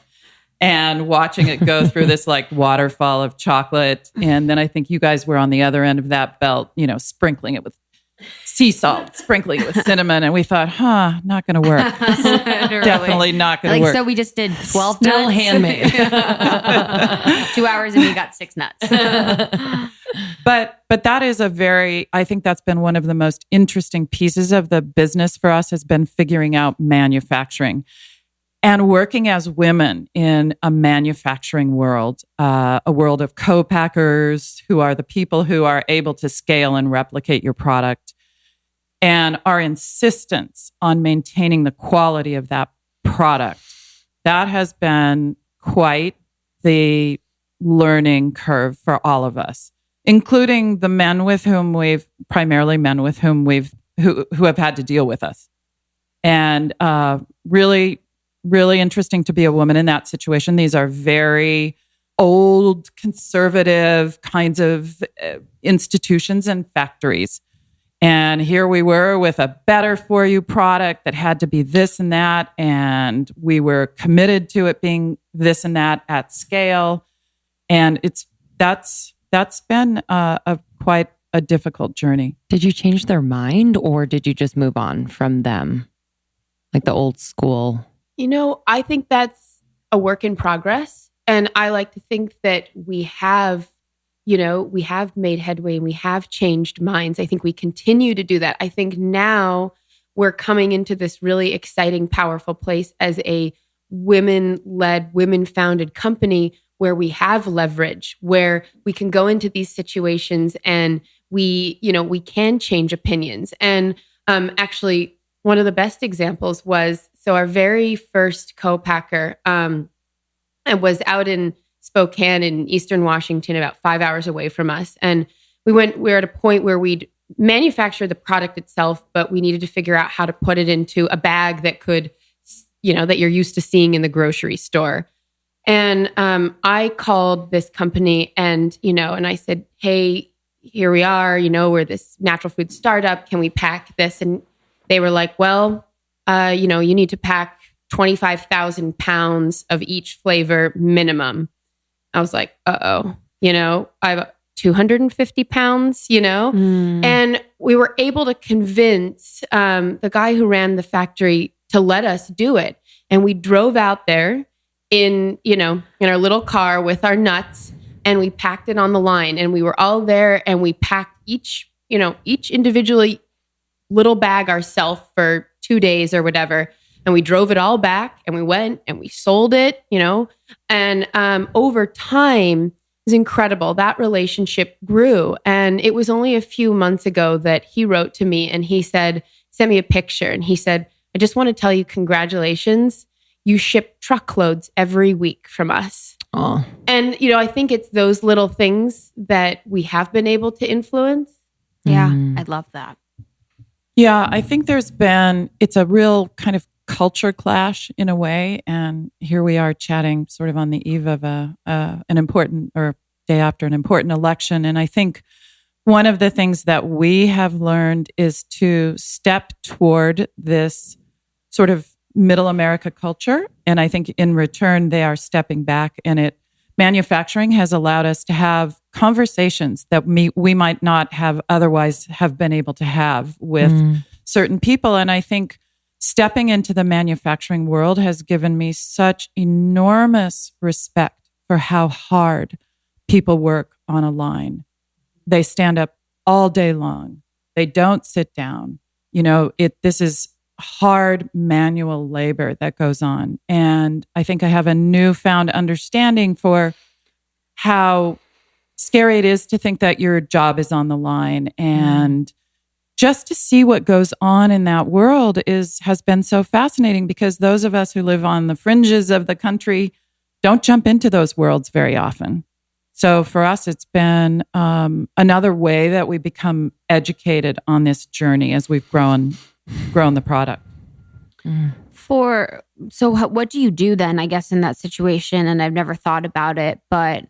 S5: and watching it go through this like waterfall of chocolate. And then I think you guys were on the other end of that belt, sprinkling it with sea salt, sprinkling it with cinnamon. And we thought, not going to work. Definitely not going to work.
S2: So we just did 12
S4: Still
S2: nuts.
S4: handmade.
S2: 2 hours and we got 6 nuts.
S5: But that is I think that's been one of the most interesting pieces of the business for us, has been figuring out manufacturing and working as women in a manufacturing world, a world of co-packers who are the people who are able to scale and replicate your product, and our insistence on maintaining the quality of that product. That has been quite the learning curve for all of us, including the men with whom who have had to deal with us. And really, really interesting to be a woman in that situation. These are very old, conservative kinds of institutions and factories. And here we were with a better for you product that had to be this and that. And we were committed to it being this and that at scale. And that's been quite a difficult journey.
S4: Did you change their mind, or did you just move on from them? Like the old school?
S1: I think that's a work in progress. And I like to think that we have made headway and we have changed minds. I think we continue to do that. I think now we're coming into this really exciting, powerful place as a women-led, women-founded company where we have leverage, where we can go into these situations and we can change opinions. And actually, one of the best examples was, so our very first co-packer was out in Spokane in Eastern Washington, about 5 hours away from us. And we were at a point where we'd manufacture the product itself, but we needed to figure out how to put it into a bag that could, that you're used to seeing in the grocery store. And I called this company and I said, hey, here we are, we're this natural food startup. Can we pack this? And they were like, well, you need to pack 25,000 pounds of each flavor minimum. I was like, I have 250 pounds, and we were able to convince the guy who ran the factory to let us do it. And we drove out there in our little car with our nuts, and we packed it on the line, and we were all there, and we packed each individually little bag ourselves for 2 days or whatever. And we drove it all back, and we went and we sold it, and over time, it was incredible. That relationship grew. And it was only a few months ago that he wrote to me and he sent me a picture, and he said, I just want to tell you, congratulations. You ship truckloads every week from us.
S4: Oh.
S1: And, I think it's those little things that we have been able to influence.
S2: Yeah, I love that.
S5: Yeah, I think it's a real kind of culture clash in a way. And here we are chatting sort of on the eve of an important, or day after an important election. And I think one of the things that we have learned is to step toward this sort of middle America culture. And I think in return, they are stepping back, and manufacturing has allowed us to have conversations that we might not have otherwise have been able to have with certain people. And I think stepping into the manufacturing world has given me such enormous respect for how hard people work on a line. They stand up all day long. They don't sit down. This is hard manual labor that goes on. And I think I have a newfound understanding for how scary it is to think that your job is on the line. And just to see what goes on in that world has been so fascinating, because those of us who live on the fringes of the country don't jump into those worlds very often. So for us, it's been another way that we become educated on this journey as we've grown the product.
S2: What do you do then, I guess, in that situation? And I've never thought about it, but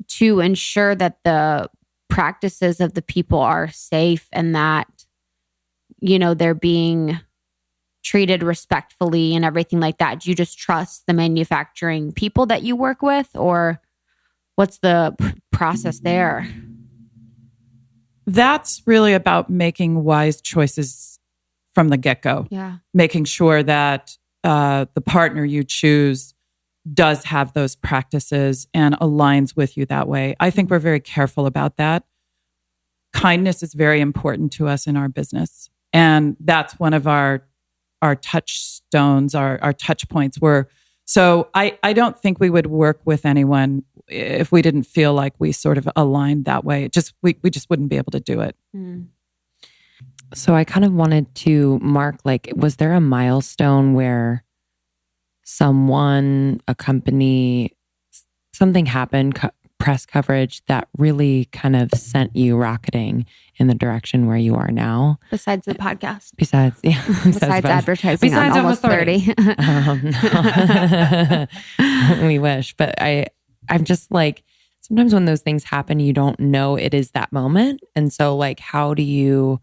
S2: to ensure that the practices of the people are safe and that, they're being treated respectfully and everything like that. Do you just trust the manufacturing people that you work with, or what's the process there?
S5: That's really about making wise choices from the get-go.
S2: Yeah.
S5: Making sure that the partner you choose does have those practices and aligns with you that way. I think we're very careful about that. Kindness is very important to us in our business. And that's one of our touchstones, our touch points. So I don't think we would work with anyone if we didn't feel like we sort of aligned that way. We just wouldn't be able to do it.
S4: So I kind of wanted to mark, was there a milestone where a company, something happened, press coverage that really kind of sent you rocketing in the direction where you are now?
S2: Besides the podcast.
S4: Besides
S2: advertising.
S5: Besides
S2: almost 30.
S4: No. We wish. But I'm just sometimes when those things happen, you don't know it is that moment. And so how do you,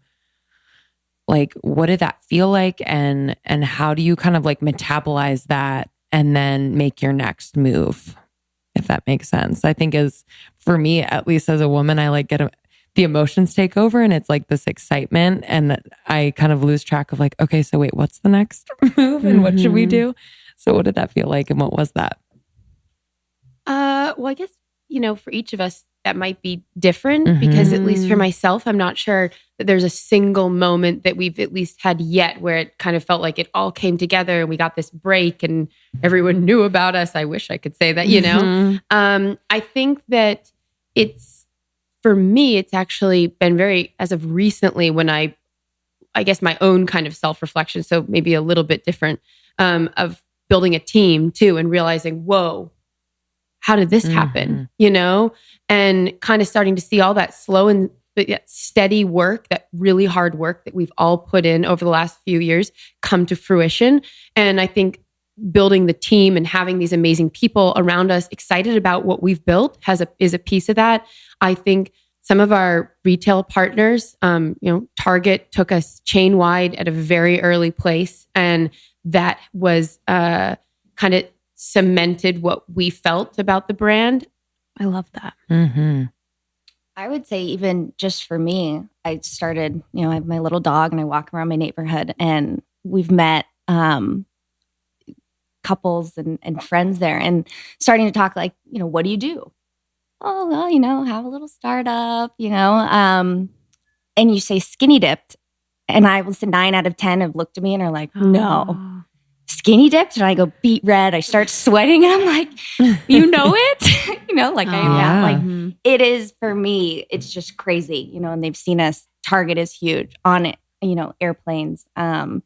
S4: what did that feel like? And how do you kind of metabolize that and then make your next move? If that makes sense. I think for me, at least as a woman, I the emotions take over, and it's this excitement, and I kind of lose track of okay, so wait, what's the next move and what should we do? So what did that feel like, and what was that?
S1: Well, I guess, for each of us, that might be different, because at least for myself, I'm not sure that there's a single moment that we've at least had yet where it kind of felt like it all came together and we got this break and everyone knew about us. I wish I could say that, I think that for me, it's actually been very, as of recently, when I I guess, my own kind of self-reflection. So maybe a little bit different, of building a team too, and realizing, whoa, how did this happen? And kind of starting to see all that slow and but yet steady work, that really hard work that we've all put in over the last few years come to fruition. And I think building the team and having these amazing people around us excited about what we've built is a piece of that. I think some of our retail partners, Target took us chain wide at a very early place. And that was kind of cemented what we felt about the brand. I love that.
S4: Mm-hmm.
S7: I would say even just for me, I started, I have my little dog and I walk around my neighborhood, and we've met couples and friends there, and starting to talk like, what do you do? Oh, well, have a little startup, and you say skinny dipped. And I will say 9 out of 10 have looked at me and are like, no. Skinny dipped? And I go beet red. I start sweating and I'm like, you know it? It is for me, it's just crazy, and they've seen us. Target is huge on it, airplanes, at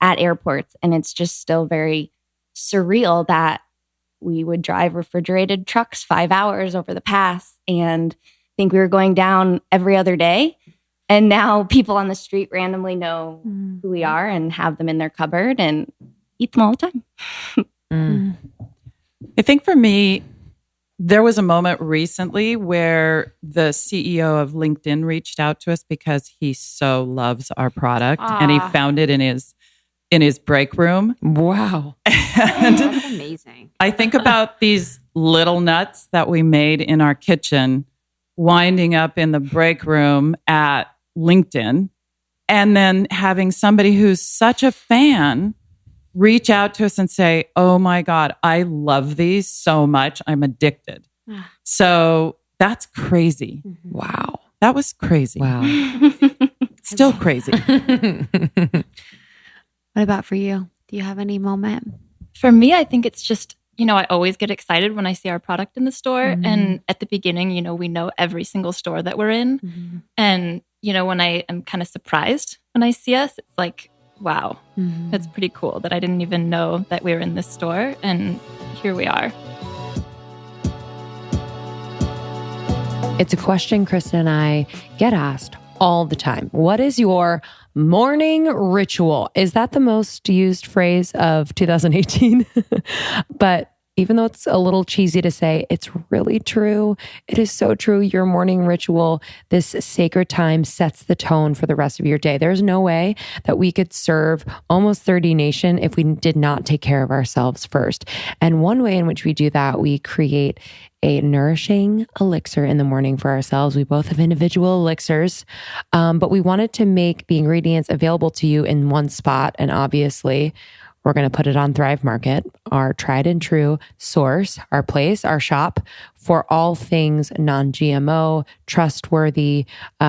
S7: airports. And it's just still very surreal that we would drive refrigerated trucks 5 hours over the pass and think we were going down every other day. And now people on the street randomly know who we are and have them in their cupboard and eat them all the time.
S5: I think for me, there was a moment recently where the CEO of LinkedIn reached out to us because he so loves our product and he found it in his break room.
S4: Wow.
S5: And
S2: That's amazing.
S5: I think about these little nuts that we made in our kitchen winding up in the break room at LinkedIn, and then having somebody who's such a fan reach out to us and say, oh my God, I love these so much. I'm addicted. So that's crazy.
S4: Wow.
S5: That was crazy.
S4: Wow.
S5: Still crazy.
S2: What about for you? Do you have any moment?
S6: For me, I think it's just, I always get excited when I see our product in the store. And at the beginning, we know every single store that we're in. And, when I am kind of surprised when I see us, it's like, wow, that's pretty cool that I didn't even know that we were in this store. And here we are.
S4: It's a question Kristen and I get asked all the time. What is your morning ritual? Is that the most used phrase of 2018? But even though it's a little cheesy to say, it's really true. It is so true. Your morning ritual, this sacred time, sets the tone for the rest of your day. There's no way that we could serve Almost 30 Nation if we did not take care of ourselves first. And one way in which we do that, we create a nourishing elixir in the morning for ourselves. We both have individual elixirs, but we wanted to make the ingredients available to you in one spot. And obviously, we're going to put it on Thrive Market, our tried and true source, our place, our shop for all things non-GMO, trustworthy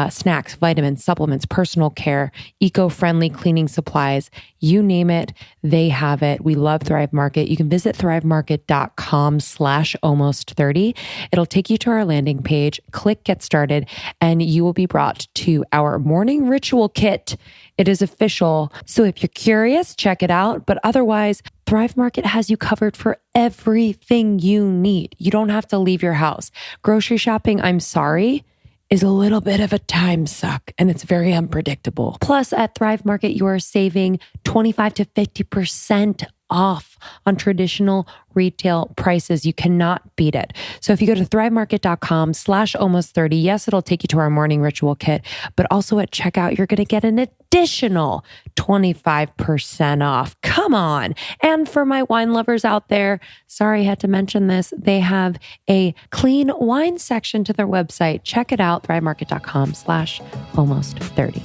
S4: snacks, vitamins, supplements, personal care, eco-friendly cleaning supplies. You name it, they have it. We love Thrive Market. You can visit thrivemarket.com/almost30. It'll take you to our landing page, click Get Started, and you will be brought to our morning ritual kit. It is official. So if you're curious, check it out. But otherwise, Thrive Market has you covered for everything you need. You don't have to leave your house. Grocery shopping, I'm sorry, is a little bit of a time suck and it's very unpredictable. Plus, at Thrive Market, you are saving 25 to 50% off on traditional retail prices. You cannot beat it. So if you go to thrivemarket.com/almost30, yes, it'll take you to our morning ritual kit, but also at checkout, you're going to get an additional 25% off. Come on. And for my wine lovers out there, sorry, I had to mention this. They have a clean wine section to their website. Check it out, thrivemarket.com/almost30.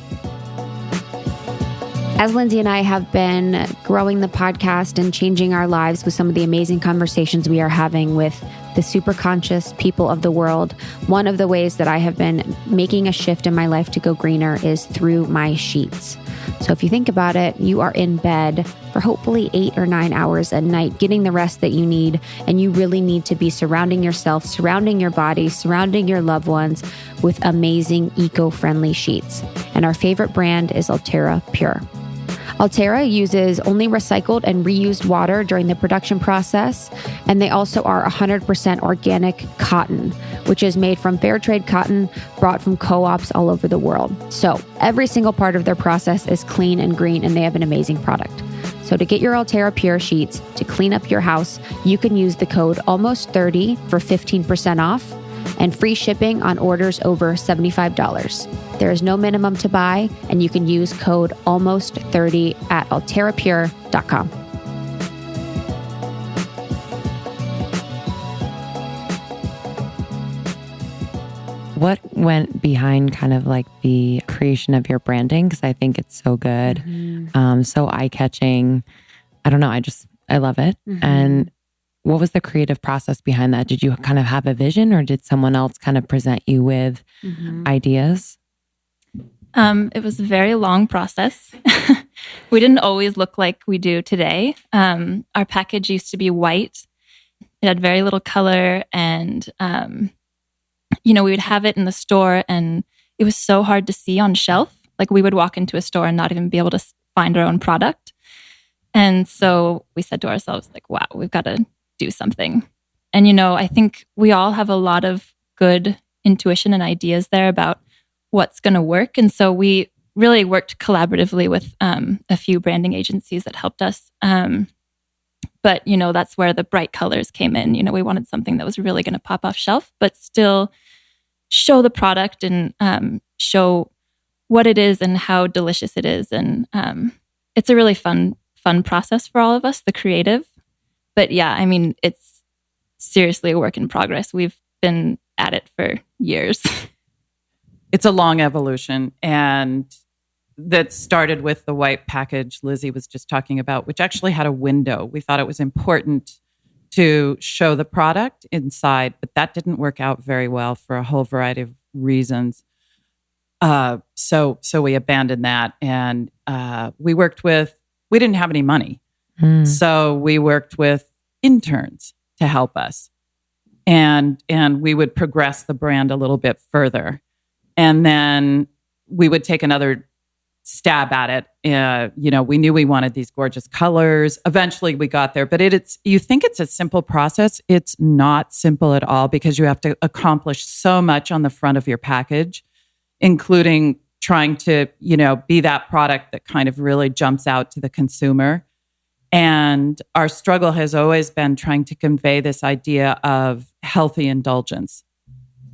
S2: As Lindsay and I have been growing the podcast and changing our lives with some of the amazing conversations we are having with the super conscious people of the world, one of the ways that I have been making a shift in my life to go greener is through my sheets. So if you think about it, you are in bed for hopefully 8 or 9 hours a night, getting the rest that you need. And you really need to be surrounding yourself, surrounding your body, surrounding your loved ones with amazing eco-friendly sheets. And our favorite brand is Altera Pure. Altera uses only recycled and reused water during the production process, and they also are 100% organic cotton, which is made from fair trade cotton brought from co-ops all over the world. So every single part of their process is clean and green, and they have an amazing product. So to get your Altera Pure sheets to clean up your house, you can use the code ALMOST30 for 15% off and free shipping on orders over $75. There is no minimum to buy, and you can use code ALMOST30 at alterapure.com.
S3: What went behind kind of like the creation of your branding? Because I think it's so good, so eye-catching. I don't know. I love it. And what was the creative process behind that? Did you kind of have a vision, or did someone else kind of present you with ideas?
S6: It was a very long process. We didn't always look like we do today. Our package used to be white. It had very little color, and we would have it in the store, and it was so hard to see on shelf. Like, we would walk into a store and not even be able to find our own product. And so we said to ourselves, like, wow, we've got to do something. And, I think we all have a lot of good intuition and ideas there about what's going to work. And so we really worked collaboratively with a few branding agencies that helped us. But, that's where the bright colors came in. We wanted something that was really going to pop off shelf, but still show the product and show what it is and how delicious it is. And it's a really fun process for all of us, the creative. But yeah, I mean, it's seriously a work in progress. We've been at it for years.
S5: It's a long evolution, and that started with the white package Lizzie was just talking about, which actually had a window. We thought it was important to show the product inside, but that didn't work out very well for a whole variety of reasons. So we abandoned that, and we didn't have any money. So we worked with interns to help us, and we would progress the brand a little bit further. And then we would take another stab at it. We knew we wanted these gorgeous colors. Eventually we got there, but you think it's a simple process. It's not simple at all, because you have to accomplish so much on the front of your package, including trying to, be that product that kind of really jumps out to the consumer. And our struggle has always been trying to convey this idea of healthy indulgence.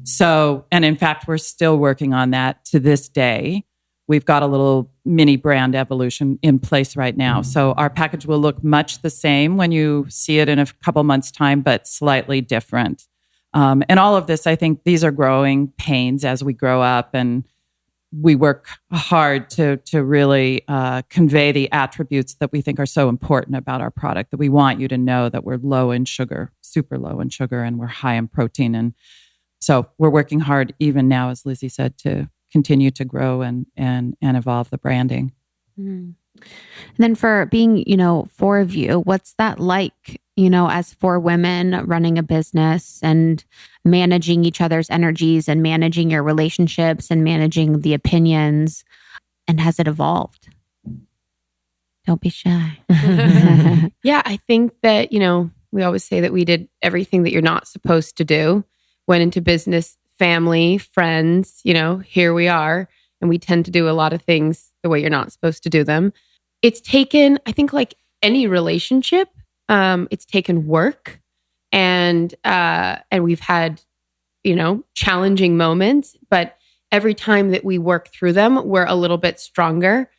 S5: So, and in fact, we're still working on that to this day. We've got a little mini brand evolution in place right now. So our package will look much the same when you see it in a couple months' time, but slightly different. And all of this, I think these are growing pains as we grow up, and we work hard to really convey the attributes that we think are so important about our product, that we want you to know that we're low in sugar, super low in sugar, and we're high in protein. And so we're working hard even now, as Lizzie said, to continue to grow and evolve the branding.
S2: And then for being, four of you, what's that like, as four women running a business and managing each other's energies and managing your relationships and managing the opinions? And has it evolved? Don't be shy.
S1: Yeah, I think that, we always say that we did everything that you're not supposed to do. Went into business, family, friends, here we are. And we tend to do a lot of things the way you're not supposed to do them. It's taken, I think, like any relationship, it's taken work, and we've had, challenging moments, but every time that we work through them, we're a little bit stronger.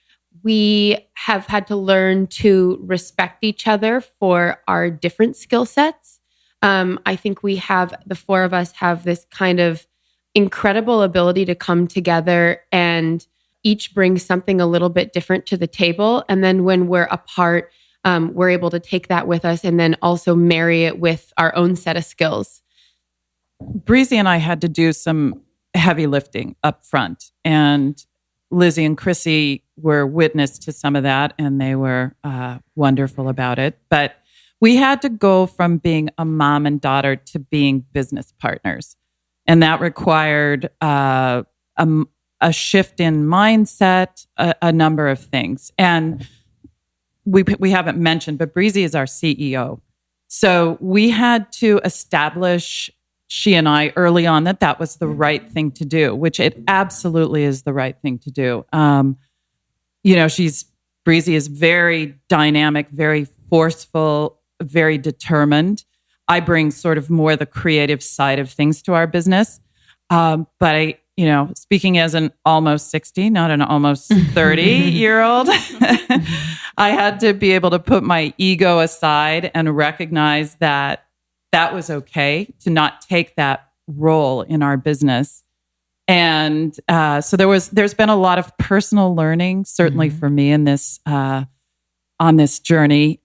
S1: We have had to learn to respect each other for our different skill sets. I think the four of us have this kind of incredible ability to come together and each bring something a little bit different to the table. And then when we're apart, we're able to take that with us and then also marry it with our own set of skills.
S5: Breezy and I had to do some heavy lifting up front, and Lizzie and Chrissy were witness to some of that, and they were wonderful about it. But we had to go from being a mom and daughter to being business partners. And that required a shift in mindset, a number of things. And we haven't mentioned, but Breezy is our CEO. So we had to establish, she and I, early on, that was the right thing to do, which it absolutely is the right thing to do. Breezy is very dynamic, very forceful, very determined. I bring sort of more the creative side of things to our business. But I, speaking as an almost 60, not an almost 30-year-old, I had to be able to put my ego aside and recognize that was okay to not take that role in our business. And so there's been a lot of personal learning, certainly for me in this on this journey.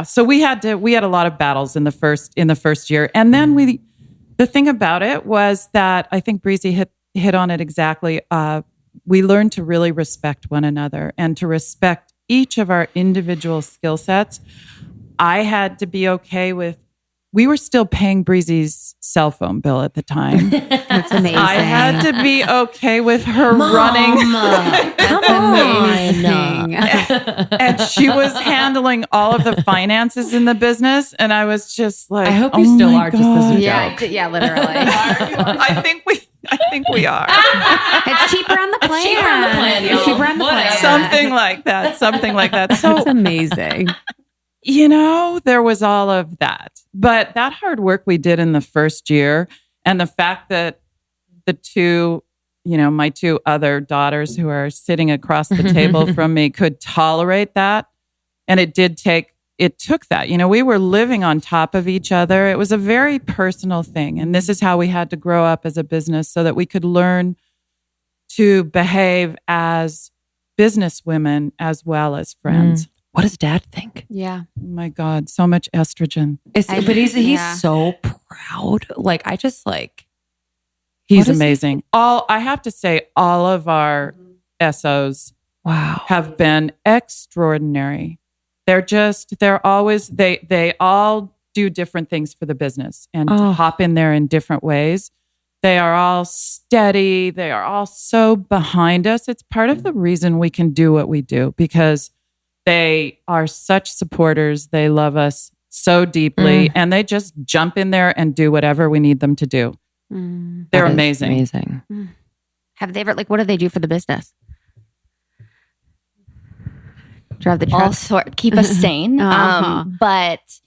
S5: So we had a lot of battles in the first year. And then the thing about it was that I think Breezy hit on it exactly. We learned to really respect one another and to respect each of our individual skill sets. I had to be okay with, we were still paying Breezy's cell phone bill at the time.
S2: That's amazing.
S5: I had to be okay with her running.
S2: Come on.
S5: And she was handling all of the finances in the business. And I was just like,
S4: I hope you still are just as a joke.
S2: Yeah, literally.
S5: I think we are.
S2: It's cheaper on the plan.
S3: Cheaper on the plan, y'all.
S2: Cheaper on the plan.
S5: Something like that. So
S4: That's amazing.
S5: There was all of that. But that hard work we did in the first year, and the fact that the two, my two other daughters who are sitting across the table from me could tolerate that. And it took that. We were living on top of each other. It was a very personal thing. And this is how we had to grow up as a business so that we could learn to behave as business women as well as friends.
S4: What does Dad think?
S2: Yeah.
S5: Oh my God, so much estrogen.
S4: But he's so proud. Like, I just
S5: he's amazing. I have to say, all of our SOs have been extraordinary. They're always, they all do different things for the business and hop in there in different ways. They are all steady. They are all so behind us. It's part of the reason we can do what we do, because they are such supporters. They love us so deeply, and they just jump in there and do whatever we need them to do. They're amazing.
S4: Amazing.
S2: Have they ever, what do they do for the business? Drive the truck?
S7: Keep us sane.
S2: Uh-huh.
S7: But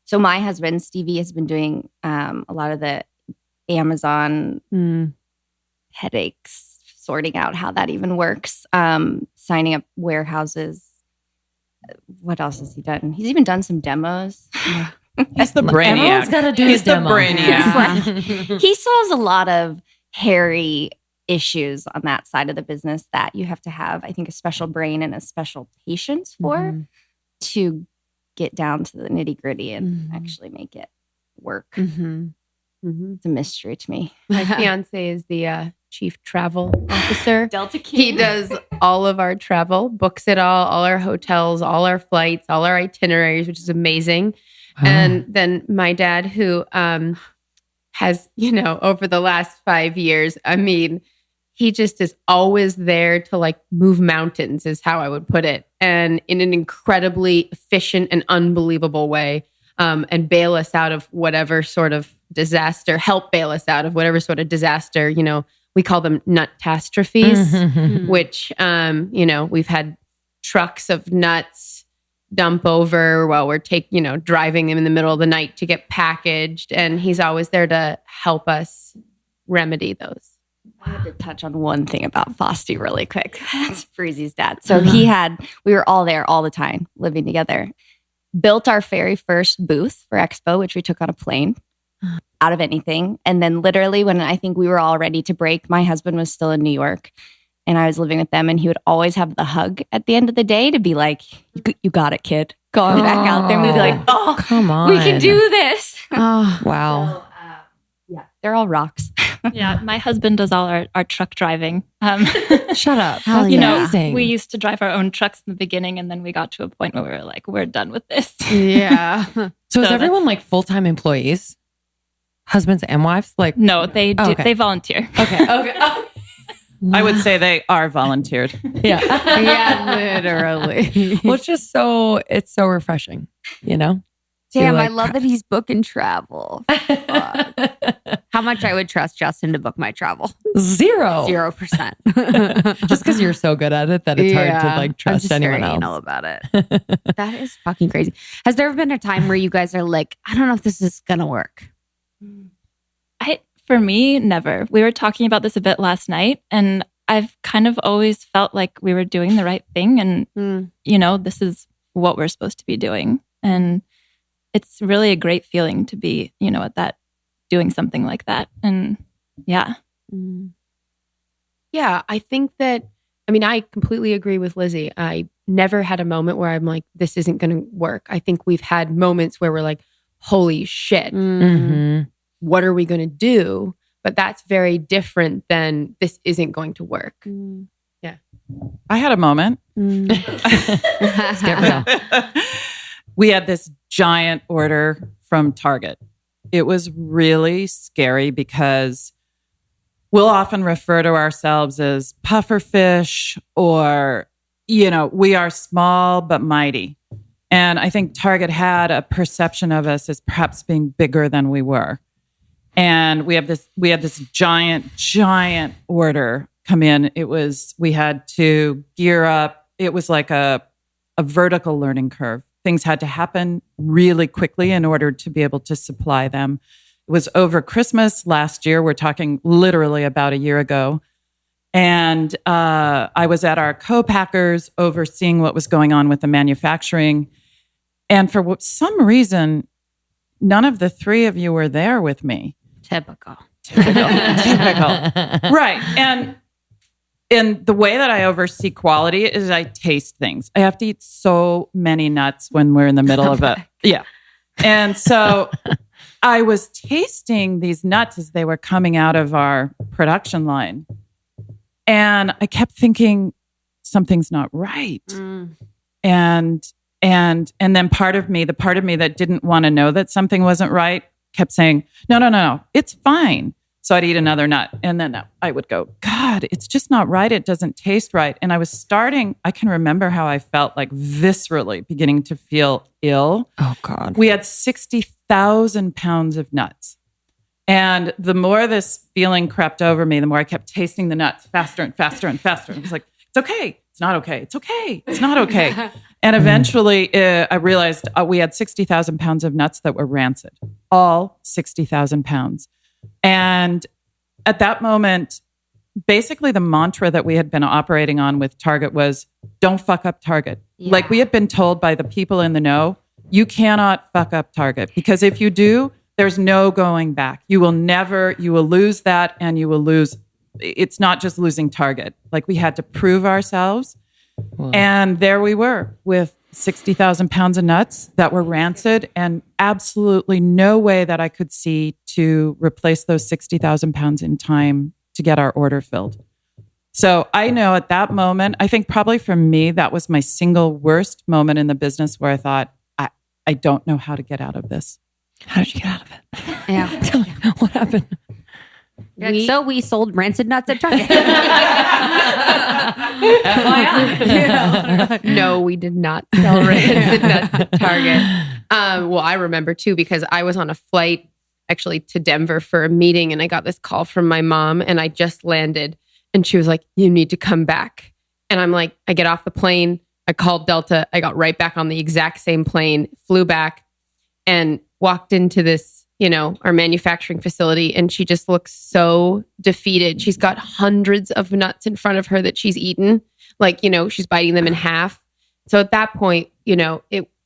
S7: so my husband, Stevie, has been doing a lot of the Amazon headaches, sorting out how that even works, signing up warehouses. What else has he done? He's even done some demos.
S5: He's the brainiac.
S4: Everyone's got to do
S5: He's
S4: the demo.
S5: brainiac.
S7: He solves a lot of hairy issues on that side of the business that you have to have, I think, a special brain and a special patience for to get down to the nitty gritty and actually make it work. It's a mystery to me.
S1: My fiance is the chief travel officer.
S7: Delta King.
S1: He does all of our travel, books it all our hotels, all our flights, all our itineraries, which is amazing. And then my dad, who has, over the last 5 years, he just is always there to move mountains, is how I would put it. And in an incredibly efficient and unbelievable way, and bail us out of whatever sort of disaster, help bail us out of whatever sort of disaster, we call them nut-tastrophes, which, we've had trucks of nuts dump over while we're driving them in the middle of the night to get packaged. And he's always there to help us remedy those.
S7: I have to touch on one thing about Fosty really quick. That's Breezy's dad. So we were all there all the time, living together. Built our very first booth for Expo, which we took on a plane out of anything. And then literally when I think we were all ready to break, my husband was still in New York and I was living with them, and he would always have the hug at the end of the day to be like, you got it, kid. Going back out there and we'd be like, oh,
S4: come on.
S7: we can do this.
S4: Oh, wow.
S7: Yeah, they're all rocks.
S6: Yeah, my husband does all our truck driving.
S4: Shut up.
S2: Hell
S4: That's
S6: You know,
S4: amazing.
S6: we used to drive our own trucks in the beginning, and then we got to a point where we were like, we're done with this.
S1: Yeah.
S4: so is
S6: so
S4: everyone like full-time employees? Husbands and wives? Like,
S6: No, they do.
S4: Okay.
S6: They volunteer.
S4: okay. Okay.
S5: I would say they are volunteered.
S4: Yeah.
S2: Yeah, literally.
S4: Well, it's so refreshing, you know?
S2: Damn,
S4: To,
S2: I love that he's booking travel. Fuck. How much I would trust Justin to book my travel?
S4: 0%. Just because you're so good at it that it's hard to like
S2: I'm
S4: trust
S2: just
S4: anyone
S2: very
S4: else.
S2: anal about it. That is fucking crazy. Has there ever been a time where you guys are like, I don't know if this is gonna work?
S6: For me, never. We were talking about this a bit last night, and I've kind of always felt like we were doing the right thing, and you know, this is what we're supposed to be doing, and it's really a great feeling to be, you know, at that, doing something like that, and yeah.
S1: Yeah, I think that, I mean, I completely agree with Lizzie. I never had a moment where I'm like, this isn't going to work. I think we've had moments where we're like, holy shit,
S4: Mhm.
S1: what are we going to do? But that's very different than this isn't going to work. Yeah.
S5: I had a moment.
S4: Let's get real.
S5: We had this giant order from Target. It was really scary because we'll often refer to ourselves as puffer fish, or, you know, we are small but mighty. And I think Target had a perception of us as perhaps being bigger than we were. And we had this giant order come in. We had to gear up. It was like a vertical learning curve. Things had to happen really quickly in order to be able to supply them. It was over Christmas last year. We're talking literally about a year ago. And I was at our co-packers overseeing what was going on with the manufacturing. And for some reason, none of the three of you were there with me.
S2: Typical.
S5: Right. And the way that I oversee quality is I taste things. I have to eat so many nuts when we're in the middle of it. Yeah. And so I was tasting these nuts as they were coming out of our production line. And I kept thinking, something's not right. And then the part of me that didn't want to know that something wasn't right kept saying, no, it's fine. So I'd eat another nut. And then I would go, God, it's just not right. It doesn't taste right. And I can remember how I felt like viscerally beginning to feel ill.
S4: Oh, God.
S5: We had 60,000 pounds of nuts. And the more this feeling crept over me, the more I kept tasting the nuts faster and faster and faster. And I was like, it's okay. It's not okay. It's okay. It's not okay. And eventually I realized we had 60,000 pounds of nuts that were rancid, all 60,000 pounds. And at that moment, basically the mantra that we had been operating on with Target was, don't fuck up Target.
S2: Yeah.
S5: Like we had been told by the people in the know, you cannot fuck up Target, because if you do, there's no going back. You will lose that, and you will lose. It's not just losing Target. Like we had to prove ourselves.
S4: Wow.
S5: And there we were with 60,000 pounds of nuts that were rancid, and absolutely no way that I could see to replace those 60,000 pounds in time to get our order filled. So I know at that moment, I think probably for me, that was my single worst moment in the business where I thought, I don't know how to get out of this.
S4: How did you get out of it?
S2: Yeah.
S4: Tell me, what happened?
S2: So we sold rancid nuts at Target.
S1: No, we did not sell rancid nuts at Target. Well, I remember too, because I was on a flight actually to Denver for a meeting, and I got this call from my mom, and I just landed, and she was like, you need to come back. And I'm like, I get off the plane, I called Delta, I got right back on the exact same plane, flew back, and walked into this, our manufacturing facility, and she just looks so defeated. She's got hundreds of nuts in front of her that she's eaten. Like, she's biting them in half. So at that point,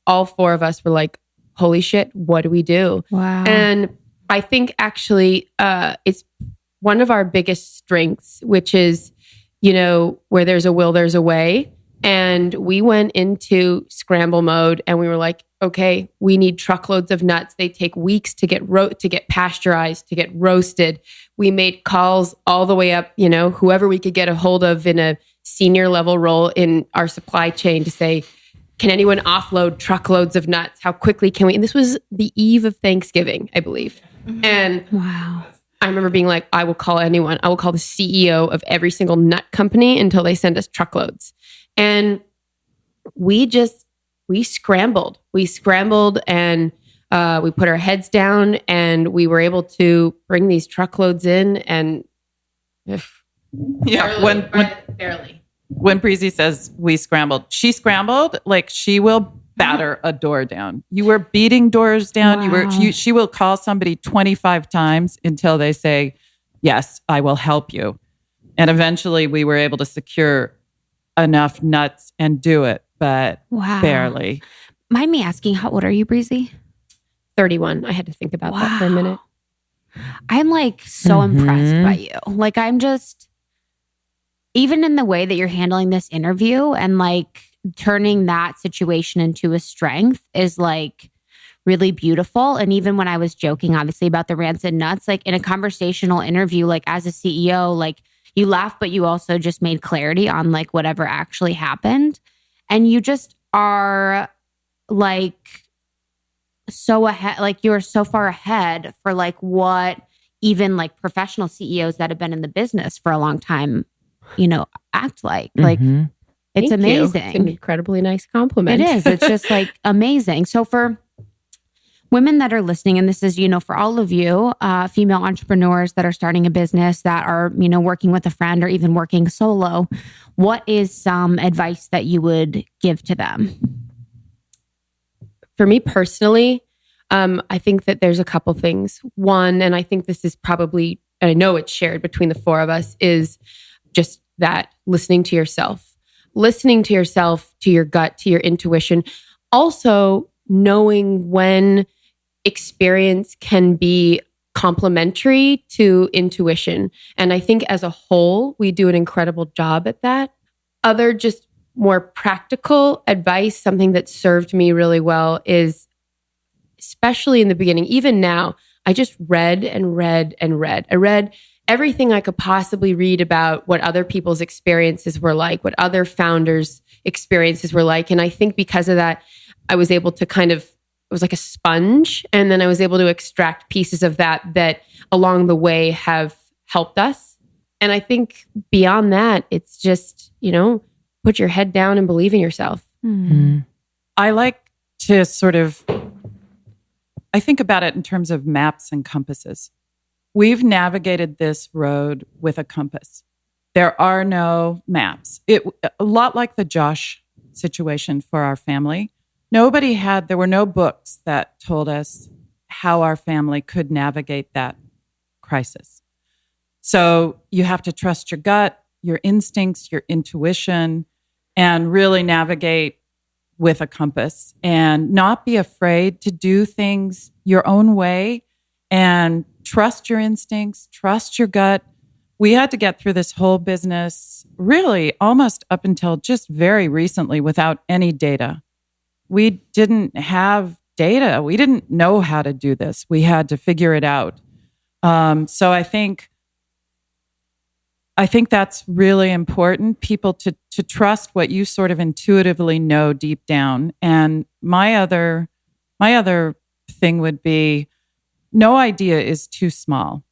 S1: all four of us were like, holy shit, what do we do?
S2: Wow.
S1: And I think actually it's one of our biggest strengths, which is, where there's a will, there's a way. And we went into scramble mode and we were like, okay, we need truckloads of nuts. They take weeks to get pasteurized, to get roasted. We made calls all the way up, whoever we could get a hold of in a senior level role in our supply chain to say, can anyone offload truckloads of nuts? How quickly can we? And this was the eve of Thanksgiving, I believe. And
S2: wow.
S1: I remember being like, I will call anyone. I will call the CEO of every single nut company until they send us truckloads. And we scrambled. We scrambled and we put our heads down and we were able to bring these truckloads in and barely.
S5: When Breezy says we scrambled, she scrambled like she will batter a door down. You were beating doors down.
S2: Wow.
S5: She will call somebody 25 times until they say, yes, I will help you. And eventually we were able to secure enough nuts and do it, but barely.
S2: Mind me asking, how old are you, Breezy?
S1: 31. I had to think about that for a minute.
S2: I'm like so impressed by you. Like I'm just, even in the way that you're handling this interview and like turning that situation into a strength is like really beautiful. And even when I was joking, obviously, about the rancid nuts, like in a conversational interview, like as a CEO, like you laugh, but you also just made clarity on like whatever actually happened. And you just are like so ahead, like you're so far ahead for like what even like professional CEOs that have been in the business for a long time, act like. Like it's
S1: Thank
S2: amazing.
S1: You. It's an incredibly nice compliment.
S2: It is. It's just like amazing. So for women that are listening, and this is, for all of you, female entrepreneurs that are starting a business, that are, working with a friend or even working solo, what is some advice that you would give to them?
S1: For me personally, I think that there's a couple things. One, and I think this is probably, and I know it's shared between the four of us, is just that listening to yourself, to your gut, to your intuition. Also knowing when experience can be complementary to intuition. And I think as a whole, we do an incredible job at that. Other just more practical advice, something that served me really well is, especially in the beginning, even now, I just read and read and read. I read everything I could possibly read about what other people's experiences were like, what other founders' experiences were like. And I think because of that, I was able to it was like a sponge. And then I was able to extract pieces of that along the way have helped us. And I think beyond that, it's just, put your head down and believe in yourself.
S2: Mm-hmm.
S5: I like to I think about it in terms of maps and compasses. We've navigated this road with a compass. There are no maps. A lot like the Josh situation for our family. There were no books that told us how our family could navigate that crisis. So you have to trust your gut, your instincts, your intuition, and really navigate with a compass and not be afraid to do things your own way and trust your instincts, trust your gut. We had to get through this whole business really almost up until just very recently without any data. We didn't have data. We didn't know how to do this. We had to figure it out. So I think that's really important, people to trust what you sort of intuitively know deep down. And my other thing would be, no idea is too small.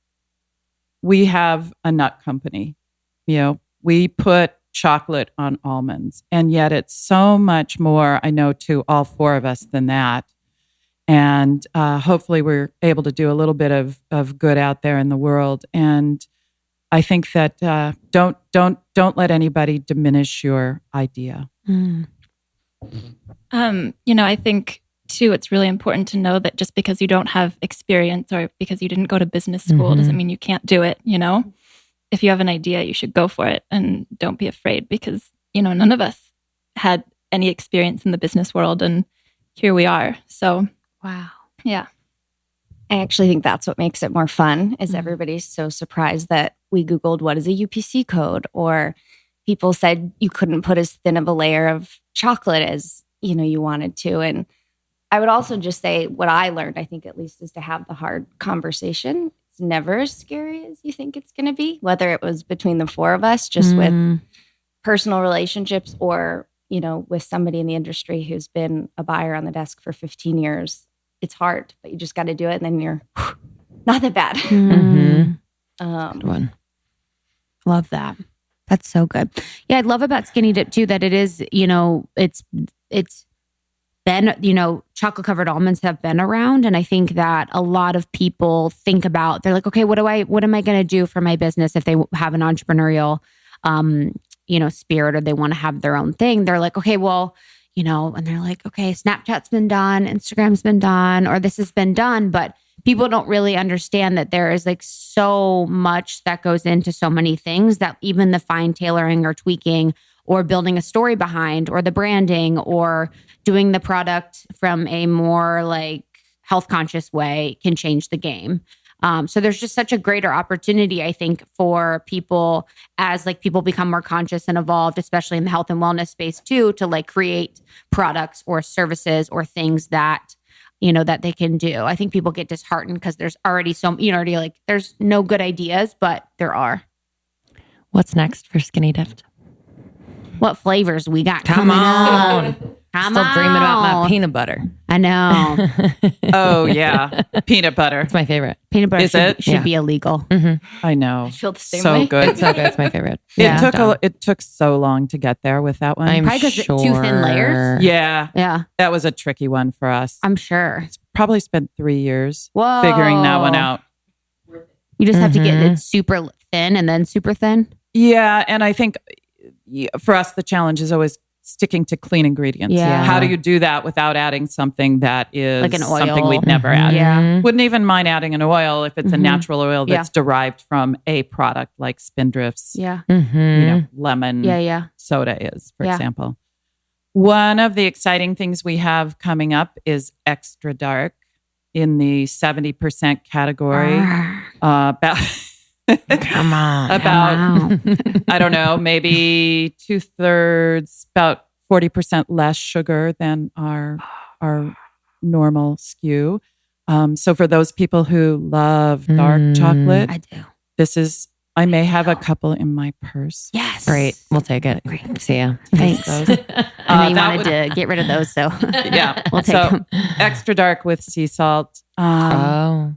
S5: We have a nut company. We put chocolate on almonds, and yet it's so much more, I know, to all four of us than that. And hopefully we're able to do a little bit of good out there in the world. And I think that don't let anybody diminish your idea.
S2: Mm.
S6: I think too, it's really important to know that just because you don't have experience or because you didn't go to business school doesn't mean you can't do it. If you have an idea, you should go for it and don't be afraid, because none of us had any experience in the business world, and here we are. So
S2: wow,
S6: yeah.
S7: I actually think that's what makes it more fun, is everybody's so surprised that we Googled what is a UPC code, or people said you couldn't put as thin of a layer of chocolate as, you wanted to. And I would also just say what I learned, I think at least, is to have the hard conversation. It's never as scary as you think it's going to be, whether it was between the four of us, just with personal relationships or, with somebody in the industry who's been a buyer on the desk for 15 years. It's hard, but you just got to do it. And then you're not that bad.
S4: Good one.
S2: Love that. That's so good. Yeah, I love about Skinny Dip too that it is, it's been, chocolate covered almonds have been around. And I think that a lot of people think about, they're like, okay, what am I going to do for my business if they have an entrepreneurial, spirit, or they want to have their own thing? They're like, okay, well, and they're like, okay, Snapchat's been done, Instagram's been done, or this has been done. But people don't really understand that there is like so much that goes into so many things, that even the fine tailoring or tweaking or building a story behind, or the branding, or doing the product from a more like health conscious way can change the game. So there's just such a greater opportunity, I think, for people as like people become more conscious and evolved, especially in the health and wellness space too, to like create products or services or things that, that they can do. I think people get disheartened because there's already already like there's no good ideas, but there are.
S3: What's next for Skinny Dipped?
S2: What flavors we got
S3: Come
S2: coming
S3: on.
S2: up?
S3: Still dreaming about my peanut butter.
S2: I know.
S5: Oh, yeah. Peanut butter.
S3: It's my favorite.
S2: Peanut butter
S5: Is it?
S2: should be illegal.
S5: I know.
S7: I feel the same
S5: So
S7: way.
S5: good.
S3: It's so good. It's my favorite.
S5: It took so long to get there with that one.
S3: I'm
S2: Probably 'cause it's
S3: sure.
S2: too thin layers.
S5: Yeah.
S2: Yeah,
S5: That was a tricky one for us.
S2: I'm sure.
S5: Probably spent 3 years
S2: Whoa.
S5: figuring that one out.
S2: You just have to get it super thin and then super thin.
S5: Yeah. And I think for us, the challenge is always sticking to clean ingredients.
S2: Yeah.
S5: How do you do that without adding something that is
S2: Like an oil.
S5: something we'd never add?
S2: Yeah.
S5: Wouldn't even mind adding an oil if it's a natural oil that's derived from a product like Spindrift's,
S2: Yeah.
S5: lemon
S2: Yeah.
S5: soda is, for
S2: Yeah.
S5: example. One of the exciting things we have coming up is Extra Dark in the 70% category. About
S3: Come on.
S5: about I don't know, maybe 2/3, about 40% less sugar than our normal SKU. So for those people who love dark chocolate,
S2: I do.
S5: I may have a couple in my purse.
S2: Yes.
S3: Great. We'll take it. See ya.
S2: Thanks. I know you
S5: that
S2: wanted to get rid of those, so
S5: Yeah.
S2: we'll take
S5: So
S2: them.
S5: Extra Dark with sea salt.
S3: Oh.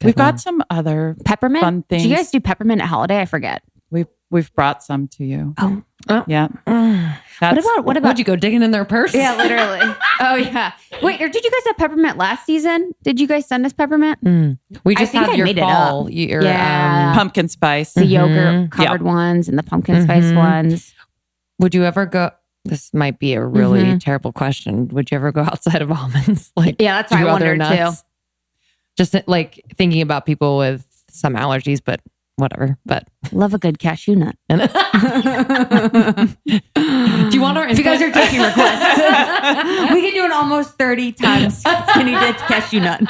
S5: We've got some other
S2: Peppermint?
S5: fun things.
S2: Do you guys do peppermint at holiday? I forget.
S5: We've brought some to you.
S2: Oh.
S5: Yeah.
S2: What about
S3: Would you go digging in their purse?
S2: Yeah, literally. Oh yeah. Wait, or did you guys have peppermint last season? Did you guys send us peppermint?
S3: We just
S2: think
S3: have
S2: I
S3: your
S2: made it
S3: fall.
S2: up.
S3: Your,
S2: Yeah.
S5: Pumpkin spice.
S2: The yogurt covered ones and the pumpkin spice ones.
S3: would you ever go? This might be a really terrible question. Would you ever go outside of almonds? Like,
S2: Yeah, that's what
S3: do
S2: I
S3: other
S2: wondered too.
S3: nuts? Just like thinking about people with some allergies, but whatever. But
S2: Love a good cashew nut.
S3: do you want our?
S2: If you guys are taking requests, we can do an almost 30 times skinny dip cashew nut.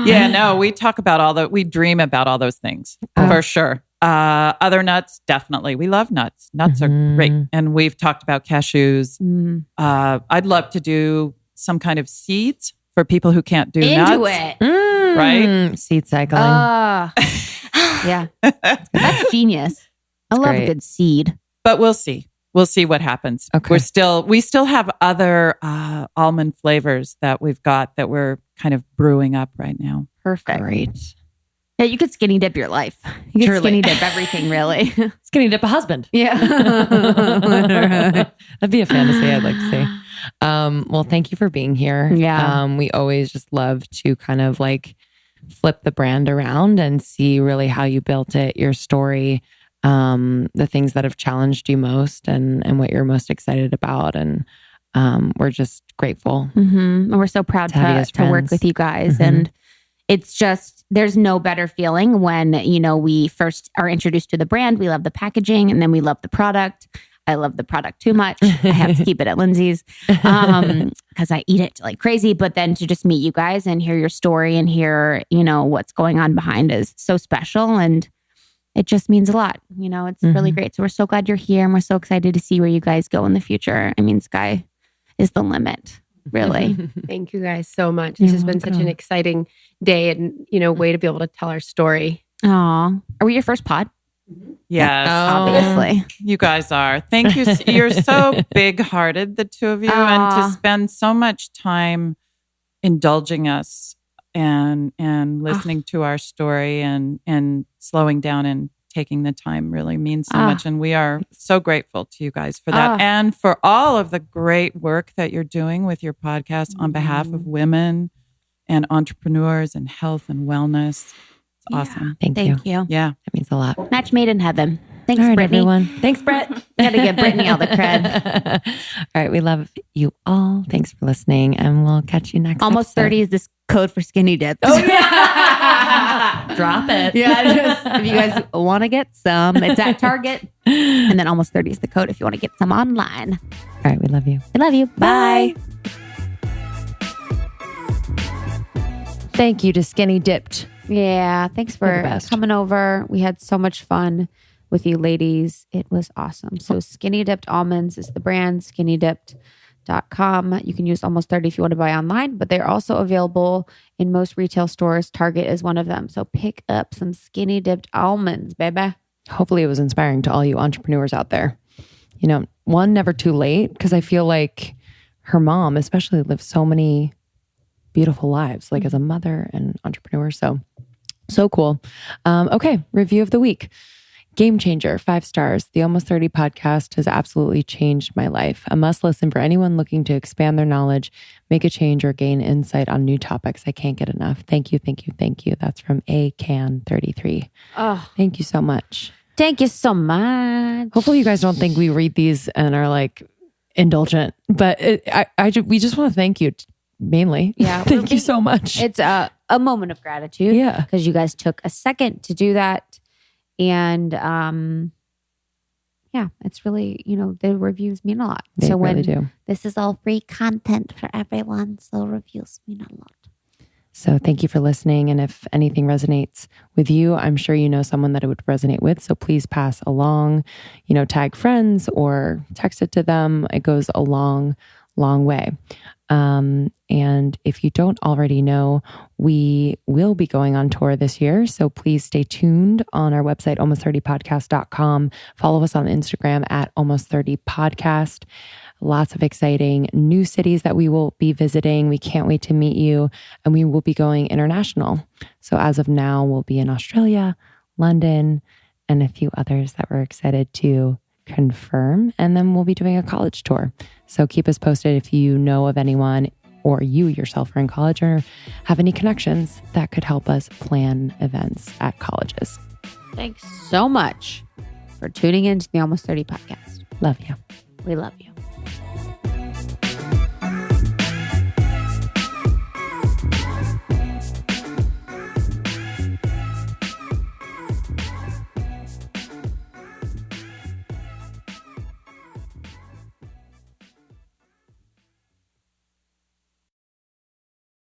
S5: Yeah, no, we talk about we dream about all those things for sure. Other nuts, definitely. We love nuts. Nuts are great. And we've talked about cashews. I'd love to do some kind of seeds for people who can't do nuts.
S2: Into it.
S5: Right?
S3: Seed cycling.
S2: Yeah. That's genius. I love a
S3: great.
S2: good seed.
S5: But we'll see. We'll see what happens.
S3: Okay.
S5: We still have other almond flavors that we've got that we're kind of brewing up right now.
S2: Perfect.
S3: Great.
S2: Yeah, you could skinny dip your life. You could
S3: Truly.
S2: skinny dip everything, really.
S3: Skinny dip a husband.
S2: Yeah.
S3: That'd be a fantasy I'd like to see. Well, thank you for being here.
S2: Yeah.
S3: We always just love to kind of like flip the brand around and see really how you built it, your story, the things that have challenged you most and what you're most excited about. And we're just grateful.
S2: And we're so proud
S3: To have you as
S2: to work
S3: friends.
S2: with you guys. And it's just, there's no better feeling when, we first are introduced to the brand. We love the packaging and then we love the product. I love the product too much. I have to keep it at Lindsay's because I eat it like crazy. But then to just meet you guys and hear your story and hear, what's going on behind is so special. And it just means a lot. It's really great. So we're so glad you're here, and we're so excited to see where you guys go in the future. I mean, sky is the limit, really.
S1: Thank you guys so much. This has been such an exciting day and, way to be able to tell our story.
S2: Aw. Are we your first pod?
S5: Yes.
S2: Obviously.
S5: You guys are. Thank you. You're so big-hearted, the two of you, and to spend so much time indulging us and listening to our story and slowing down and taking the time really means so much. And we are so grateful to you guys for that and for all of the great work that you're doing with your podcast on behalf of women and entrepreneurs and health and wellness. It's awesome.
S3: Thank you.
S5: Yeah.
S3: That means a lot.
S2: Match made in heaven. Thanks,
S3: All right,
S2: Brittany.
S3: everyone. Thanks, Brett.
S2: We got to give Brittany all the cred.
S3: All right. We love you all. Thanks for listening, and we'll catch you next
S2: Almost
S3: episode.
S2: 30 is this code for skinny dip.
S3: Oh, yeah. Drop it.
S2: Yeah. If you guys want to get some, it's at Target. And then almost 30 is the code if you want to get some online.
S3: All right. We love you.
S2: I love you. Bye.
S3: Thank you to Skinny Dipped.
S2: Yeah. Thanks
S3: You're the
S2: for
S3: best.
S2: coming over. We had so much fun with you ladies. It was awesome. So Skinny Dipped Almonds is the brand, skinnydipped.com. You can use almost 30 if you want to buy online, but they're also available in most retail stores. Target is one of them. So pick up some Skinny Dipped Almonds, baby.
S4: Hopefully it was inspiring to all you entrepreneurs out there. One, never too late, because I feel like her mom especially lived so many beautiful lives, like as a mother and entrepreneur. So cool. Okay. Review of the week. Game changer, 5 stars. The Almost 30 podcast has absolutely changed my life. A must listen for anyone looking to expand their knowledge, make a change, or gain insight on new topics. I can't get enough. Thank you. Thank you. Thank you. That's from ACAN33.
S2: Oh,
S4: Thank you so much.
S2: thank you so much.
S4: Hopefully you guys don't think we read these and are like indulgent, but we just want to thank you mainly.
S2: Yeah.
S4: Thank you so much.
S2: It's a moment of gratitude.
S4: Yeah.
S2: Because you guys took a second to do that. And it's really, the reviews mean a lot.
S4: They
S2: so
S4: really
S2: when
S4: do.
S2: this is all free content for everyone, so reviews mean a lot.
S4: So thank you for listening. And if anything resonates with you, I'm sure you know someone that it would resonate with. So please pass along, tag friends or text it to them. It goes a long way. And if you don't already know, we will be going on tour this year. So please stay tuned on our website, almost30podcast.com. Follow us on Instagram at almost30podcast. Lots of exciting new cities that we will be visiting. We can't wait to meet you. And we will be going international. So as of now, we'll be in Australia, London, and a few others that we're excited to confirm. And then we'll be doing a college tour. So keep us posted if you know of anyone or you yourself are in college or have any connections that could help us plan events at colleges.
S2: Thanks so much for tuning in to the Almost 30 podcast.
S4: Love you.
S2: We love you.